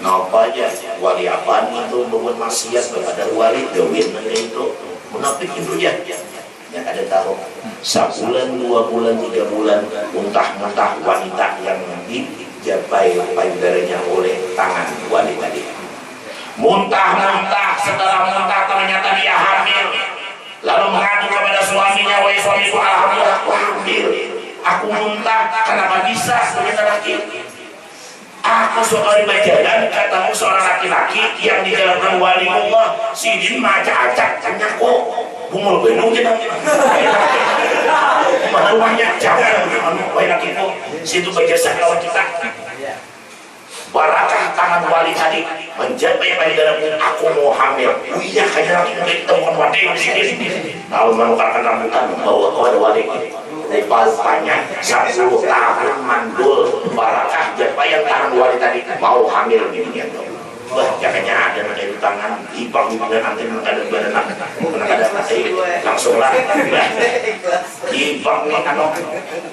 napa aja wali apaan itu membuat maksiat kepada wali gawin itu munafik itu ya yang ada tahu sebulan, 2 bulan, 3 bulan muntah-muntah wanita yang dijabai payudaranya oleh tangan wanita dia. Muntah-muntah, setelah muntah ternyata dia hamil, lalu mengadu kepada suaminya, wahai suamiku, alhamdulillah aku hamil, aku muntah, kenapa bisa ternyata laki? Aku sekali berjalan, ketemu seorang laki-laki yang di jalan wali Allah, sidin maca-acak, tanya kok bungul benung kita rumahnya jangan wahai lakiku, situ berjasa lawan kita. Barakah tangan wali tadi menjabai payudaramu, aku mau hamil. Oh iya, kayaknya laki kita ditemukan wadi di sini. Lalu menukarkan rambutan membawa kepada wali. Rupanya 10 tahun mandul. Barakah jabayan tangan wali tadi mau hamil di dunia. Wah, jangannya ada dari tangan ibang dengan nanti menghadap badan menghadap nanti langsung lah. Ibang nih kan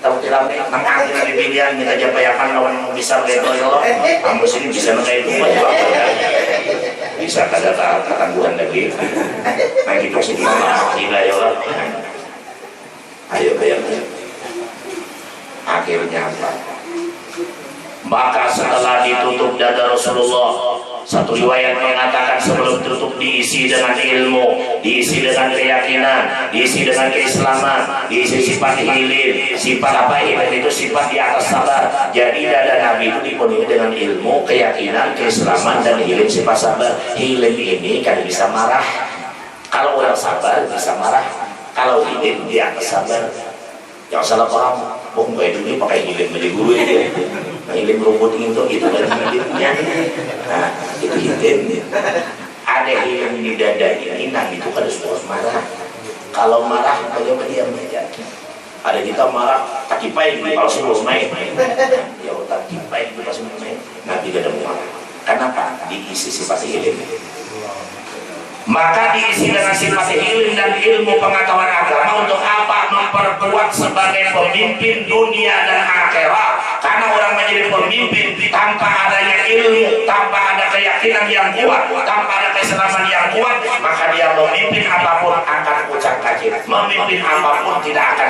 tahu tidak nih mengambil di pilihan kita jabayakan lawan bisa leto yo. Kamu sini bisa naik rumah ya. Bisa kada ketangguhan lagi. Nah gitu sih kita ya lah. Ayo bayar. Akhirnya apa? Maka setelah ditutup dada Rasulullah, satu riwayat mengatakan sebelum tutup diisi dengan ilmu, diisi dengan keyakinan, diisi dengan keislaman, diisi sifat hilim. Sifat apa hilim itu? Sifat di atas sabar. Jadi dada Nabi itu dipenuhi dengan ilmu, keyakinan, keislaman, dan hilim sifat sabar. Hilim ini kan bisa marah. Kalau orang sabar bisa marah. Kalau hilim di atas sabar. Jangan salah paham. Oh enggak, itu pakai hilim dari guru itu. Nah, hilim rumput itu dari hilimnya. Nah, itu hilim. Ada hilim di dada ini, nah itu kan harus marah. Kalau marah, bagaimana dia menjadi? Ada kita marah, tak kipai kalau sebelum main. Ya, tak kipai pas sebelum main. Nabi gak ada marah. Kenapa? Diisi sifat hilim. Maka diisi dengan sifat ilmu dan ilmu pengetahuan agama untuk apa? Memperkuat sebagai pemimpin dunia dan akhirat. Karena orang menjadi pemimpin tanpa adanya ilmu, tanpa ada keyakinan yang kuat, tanpa ada keislaman yang kuat, maka dia memimpin apapun akan pucat kacir. Memimpin apapun tidak akan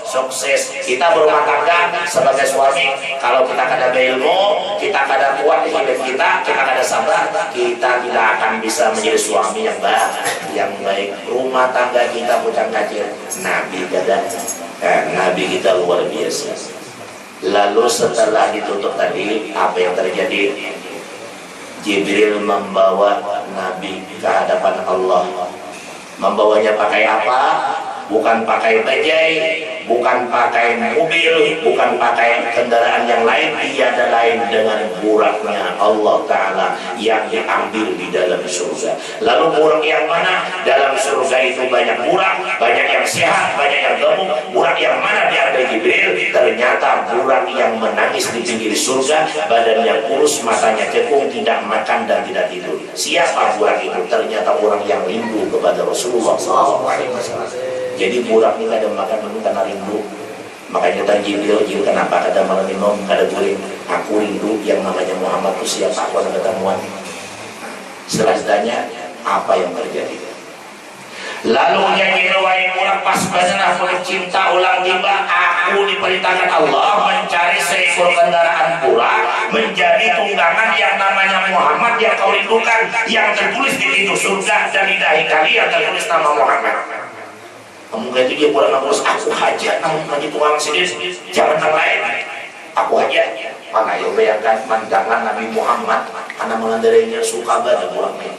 sukses. Kita berumah tangga sebagai suami, kalau kita kada berilmu, kita kada kuat hidup kita kada sabar, kita tidak akan bisa menjadi suami yang baik. Rumah tangga kita pucat kacir. Nabi Nabi kita luar biasa. Lalu setelah ditutup tadi, apa yang terjadi? Jibril membawa Nabi ke hadapan Allah. Membawanya pakai apa? Bukan pakai bajai, bukan pakai mobil, bukan pakai kendaraan yang lain, tiada lain dengan buraknya Allah Ta'ala yang diambil di dalam surga. Lalu burak yang mana? Dalam surga itu banyak burak, banyak yang sehat, banyak yang gemuk. Burak yang mana diambil Jibril? Ternyata burak yang menangis di pinggir surga, badannya kurus, matanya cekung, tidak makan dan tidak tidur. Siapa burak itu? Ternyata orang yang rindu kepada Rasulullah SAW. Jadi burak ini ada makan minum karena rindu. Makanya tanya Jibril, kenapa kada malam minum, kada guring? Aku rindu yang namanya Muhammad itu siapa? Aku ada ketemuan. Selanjutnya apa yang terjadi? Lalu nyanyi wahai burak pas badan aku cinta ulang tiba, aku diperintahkan Allah mencari seekor kendaraan burak menjadi tunggangan yang namanya Muhammad yang kau rindukan, yang tertulis di pintu surga dan di dahi kalian tertulis nama Muhammad. Mungkin itu dia pulang terus, aku aja namun lagi tukang sendiri, jangan yang lain, aku aja. Mana yang bayangkan pandangan Nabi Muhammad karena mengendarainya suka banget pulangnya.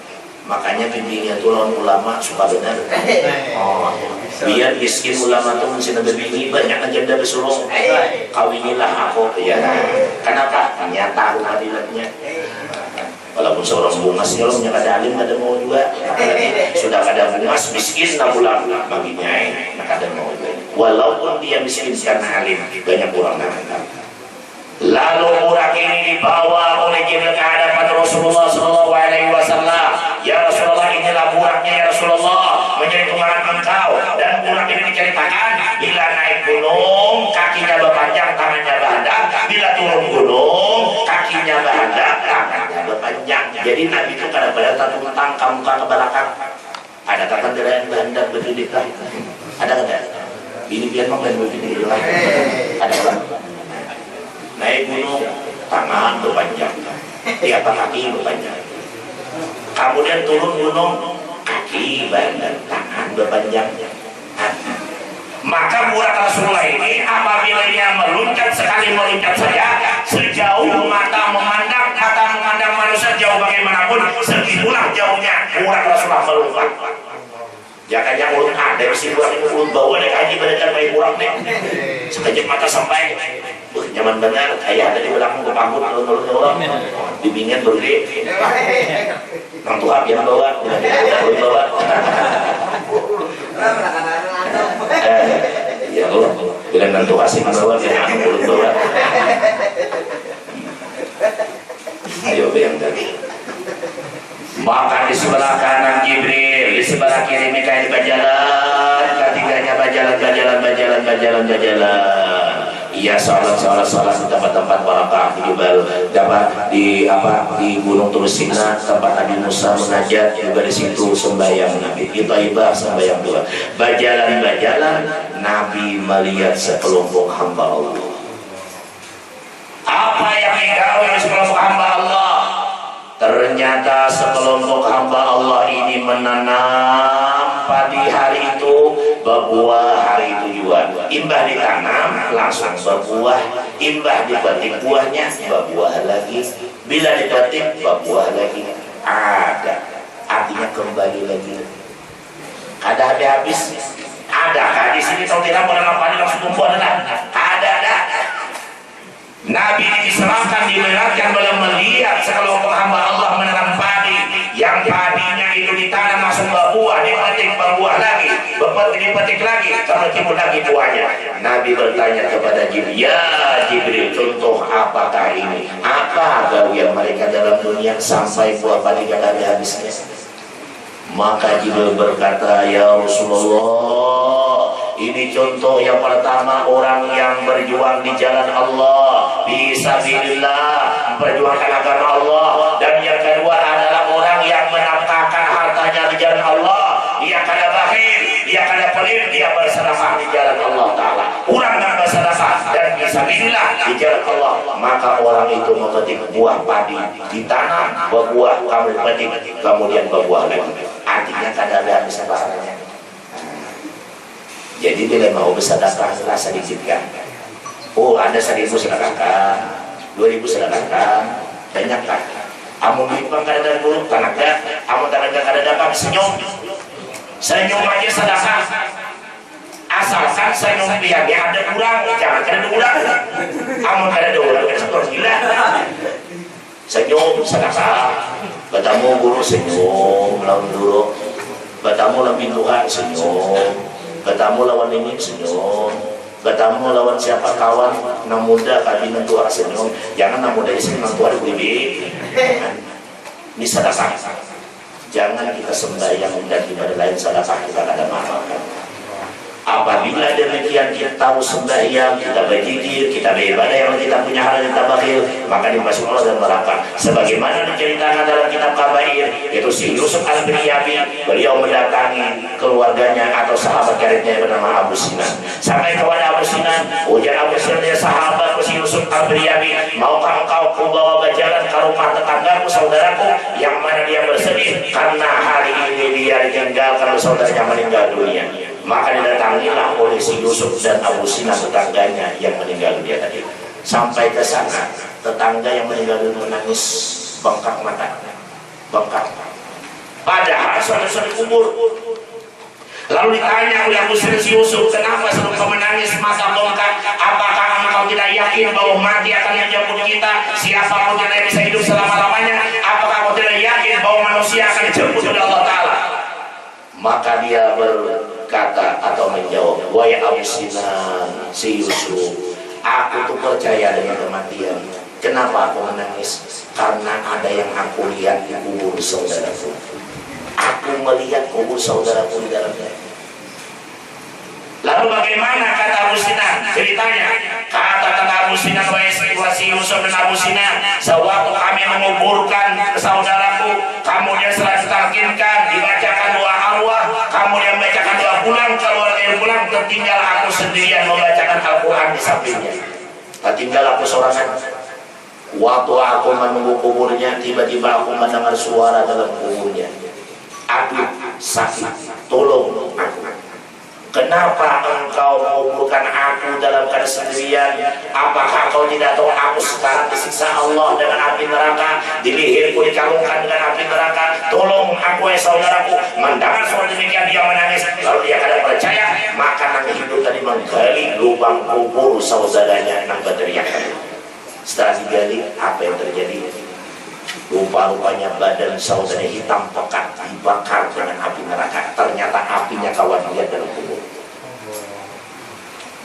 Makanya bimbingnya tuh lawan ulama suka benar. Oh, biar miskin ulama tuh mesti ngebimbingi banyak agenda bersulung. Kawinilah aku ya. Kenapa? Nyata hadiratnya. Walaupun seorang bungas ya Allah kada alim kada mau juga. Sudah kada bungas miskin lah pulang baginya kada mau juga. Walaupun dia miskin karena alim banyak orang nak. Lalu burak ini dibawa oleh Jibril ke hadapan Rasulullah SAW. Ya Rasulullah, inilah buraknya ya Rasulullah, menjadi tunggangan engkau. Dan burak ini diceritakan bila naik gunung kakinya berpanjang, tangannya berhandap. Bila turun gunung kakinya berhandap, tangannya berpanjang. Jadi Nabi itu kadang-kadang tak tuntang muka ke belakang. Ada kakak kendaraan bandar berdiri kah? Ada nggak? Bini pian mah main begini lah. Ada kan? Naik gunung, tangan berpanjang, tiap kaki berpanjang. Kemudian turun gunung, kaki bandar, tangan berpanjang. Maka buat Rasulullah ini apabila dia meluncat sekali meluncat saja sejauh mata memandang manusia jauh bagaimanapun segitulah jauhnya buat Rasulullah melompat. Jakanya mulut ada si buat itu mulut bau ada kaji badan bayi kurang nih sekejap mata sampai nyaman benar ayah ada di belakang ke panggut nurut orang dibingin berdiri nang Tuhan yang bawa ya Allah bilang nanti asing bawa bilang anak mulut bawa ayo bayangkan maka di sebelah kanan Jibril di sebelah kiri Mikail berjalan ketiganya berjalan iya sholat di tempat-tempat barakah di Jubal dapat di Gunung Tursina tempat Nabi Musa munajat juga di situ sembahyang Nabi itu ibadah sembahyang dua berjalan Nabi melihat sekelompok hamba Allah. Apa yang digawe sekelompok hamba Allah? Ternyata sekelompok hamba Allah ini menanam padi hari itu, berbuah hari itu juga. Imbah ditanam langsung berbuah, imbah dipetik buahnya berbuah lagi. Bila dipetik berbuah lagi. Ada, artinya kembali lagi. Ada habis. Ada di sini kalau tidak menanam padi langsung tumbuh ada. Nabi diserahkan diberatkan dalam melihat sekelompok hamba Allah menanam padi yang padinya itu ditanam langsung berbuah dipetik berbuah lagi dipetik lagi sampai timbul lagi buahnya. Nabi bertanya kepada Jibril, ya Jibril contoh apakah ini apa gawian mereka dalam dunia sampai buah padi gak ada habisnya. Maka Jibril berkata, ya Rasulullah ini contoh yang pertama orang yang berjuang di jalan Allah fisabilillah memperjuangkan agama Allah, dan yang kedua adalah orang yang menafkahkan hartanya di jalan Allah. Dia kada bakhil, dia kada pelit, dia bersedekah di jalan Allah Ta'ala. Orang yang bersedekah dan fisabilillah di jalan Allah, maka orang itu memetik buah padi ditanam berbuah, kamu petik kemudian berbuah lagi. Artinya kada ada habis pahalanya. Jadi bila mau bersedekah rasa sedikitkan. Oh ada 1.000 sedekahkan, 2.000 sedekahkan, banyak kan? Amun limpang kada ada buruk tenaga, amun tenaga kada dapat senyum aja sedekah. Asalkan senyum biarnya ada kurang, jangan kada ada kurang. Amun kada ada kurang kada seperti gila. Senyum sedekah, bertemu guru senyum, lawan dulu, bertemu lawan Tuhan senyum. Bertamu lawan ini senyum, bertamu lawan siapa kawan nang muda kali nang tua senyum, jangan nang muda isi nang tua dibeli. Ini sedekah. Jangan kita sembahyang dan ibadah lain sedekah kita kada maafkan. Apabila demikian kita tahu sembahyang, kita berzikir, kita beribadah yang kita punya hal yang kita bakhil, maka dimasuk Allah dan neraka. Sebagaimana diceritakan dalam kitab Kabair, yaitu si Yusuf al-Firyabi, beliau mendatangi keluarganya atau sahabat karibnya yang bernama Abu Sinan. Sampai kepada Abu Sinan, ujar Abu Sinan ya sahabat si Yusuf al-Firyabi, maukah engkau kubawa berjalan ke rumah tetanggaku, saudaraku, yang mana dia bersedih karena hari ini dia ditinggalkan saudaranya meninggal dunia. Maka didatangilah oleh si Yusuf dan Abu Sinan tetangganya yang meninggal dunia tadi. Sampai ke sana, tetangga yang meninggal dunia menangis bengkak mata, bengkak. Padahal sudah kubur. Lalu ditanya oleh Abu Sinan si Yusuf, kenapa selalu kau menangis mata bengkak? Apakah engkau tidak yakin bahwa mati akan menjemput kita? Siapapun yang bisa hidup selama-lamanya, apakah kau tidak yakin bahwa manusia akan dijemput oleh Allah Ta'ala? Maka dia berkata atau menjawab, wahai Abu Sinan si Yusuf, aku tuh percaya dengan kematian. Kenapa aku menangis? Karena ada yang aku lihat di kubur saudaraku. Aku melihat kubur saudaraku di dalamnya. Lalu bagaimana kata Abu Sinan? Ceritanya, kata Abu Sinan si Yusuf dan Abu Sinan, sewaktu kami menguburkan saudaraku, kemudian setelah ditalkinkan, dibacakan doa arwah, kamu yang membacakan doa pulang, keluarga yang pulang, tertinggal aku sendirian membacakan Al-Quran di sampingnya. Tertinggal aku sorangan. Waktu aku menunggu kuburnya, tiba-tiba aku mendengar suara dalam kuburnya. Aku sakit, tolong aku. Kenapa engkau menguburkan aku dalam keadaan sendirian? Apakah kau tidak tahu aku sekarang disiksa Allah dengan api neraka, di leherku dikalungkan dengan api neraka? Tolong aku, saudaraku. Mendengar suara demikian dia menangis. Lalu dia kada percaya, maka nang hidup tadi menggali lubang kubur saudaranya nang berteriak. Setelah digali, apa yang terjadi? Rupa-rupanya badan saudara hitam pekat dibakar dengan api neraka. Ternyata apinya kawan dia dalam kubur.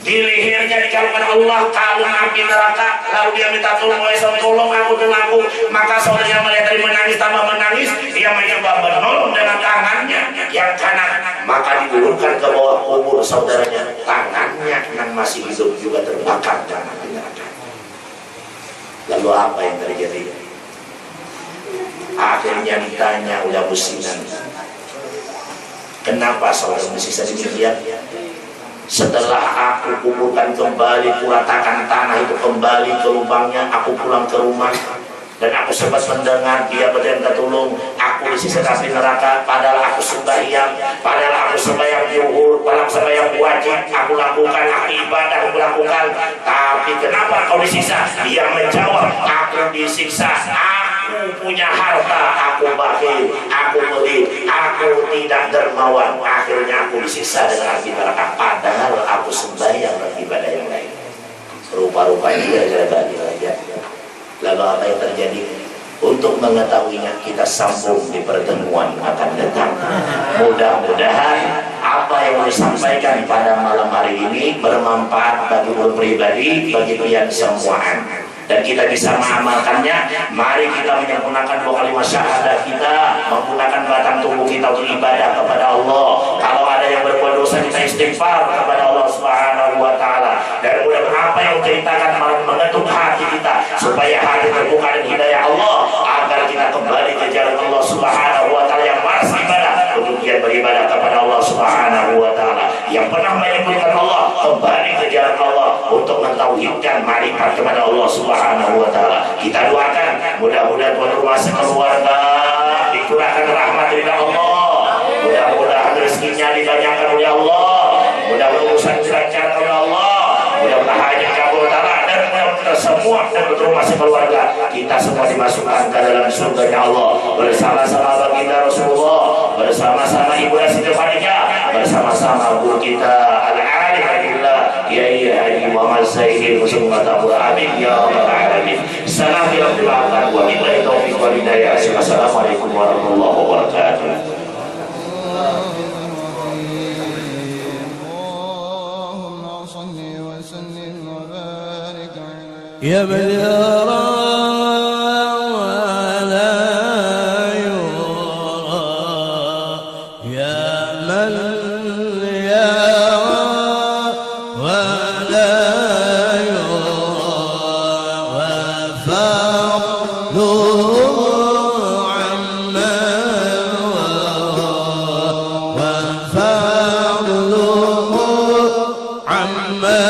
Di lehernya dikalungkan Allah kalung api neraka. Lalu dia minta tolong, tolong aku. Maka saudaranya melihat tadi menangis, tambah menangis. Dia mencoba menolong dengan tangannya yang kanan. Maka diulurkan ke bawah kubur saudaranya. Tangannya yang masih hidup juga terbakar dengan api neraka. Lalu apa yang terjadi? Akhirnya ditanya oleh Abu Sinan, kenapa saudara menyiksa demikian? Setelah aku kuburkan kembali, kuratakan tanah itu kembali ke lubangnya, aku pulang ke rumah dan aku sempat mendengar dia berminta tolong, aku disiksa api neraka. Padahal aku sembahyang, padahal aku sembahyang zuhur, padahal sembahyang wajib aku lakukan, aku ibadah aku lakukan. Tapi kenapa kau disiksa? Dia menjawab, aku disiksa, aku punya harta, aku bakhil, aku pelit, aku tidak dermawan. Akhirnya aku disiksa dengan api neraka, padahal aku sembahyang dan ibadah yang lain. Rupa-rupanya dia bagi raja. Lalu apa yang terjadi? Untuk mengetahuinya kita sambung di pertemuan akan datang. Mudah-mudahan apa yang disampaikan pada malam hari ini bermanfaat bagi pribadi, bagi kalian semuaan, dan kita bisa mengamalkannya. Mari kita menyempurnakan 2 kalimat syahadat kita, menggunakan batang tubuh kita untuk ibadah kepada Allah. Kalau ada yang berbuat dosa, kita istighfar kepada Allah Subhanahu wa Ta'ala. Dan mudah-mudahan apa yang ceritakan malah mengetuk hati kita, supaya hati terbuka dan hidayah Allah, agar kita kembali ke jalan Allah Subhanahu wa Ta'ala yang malas ibadah, untuk dia beribadah kepada Allah Subhanahu wa Ta'ala. Yang pernah menyebutkan Allah, kembali ke jalan Allah untuk mentauhidkan marifat kepada Allah Subhanahu wa Ta'ala. Kita doakan mudah-mudahan tuan rumah sekeluarga dikurangkan rahmat dari Allah, mudah-mudahan rezekinya dibanyakan oleh Allah, mudah-mudahan urusan dilancarkan oleh Allah, mudah-mudahan haji kabul ta'ala, dan mudah-mudahan semua dan rumah sekeluarga kita semua dimasukkan ke dalam surganya Allah bersama-sama baginda Rasulullah, bersama-sama Ibu Siti Khadijah, bersama-sama guru kita Al-Alhamdulillah Kiai Haji Muhammad Sayyid Muslimatul Amin ya rabbal alamin. Assalamualaikum warahmatullahi wabarakatuh. Assalamualaikum warahmatullahi wabarakatuh. يا من يرى ولا يرى، يا من يرى ولا يرى، وفضله عما ورى، وفضله عما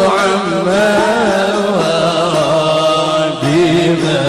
عما ورى بما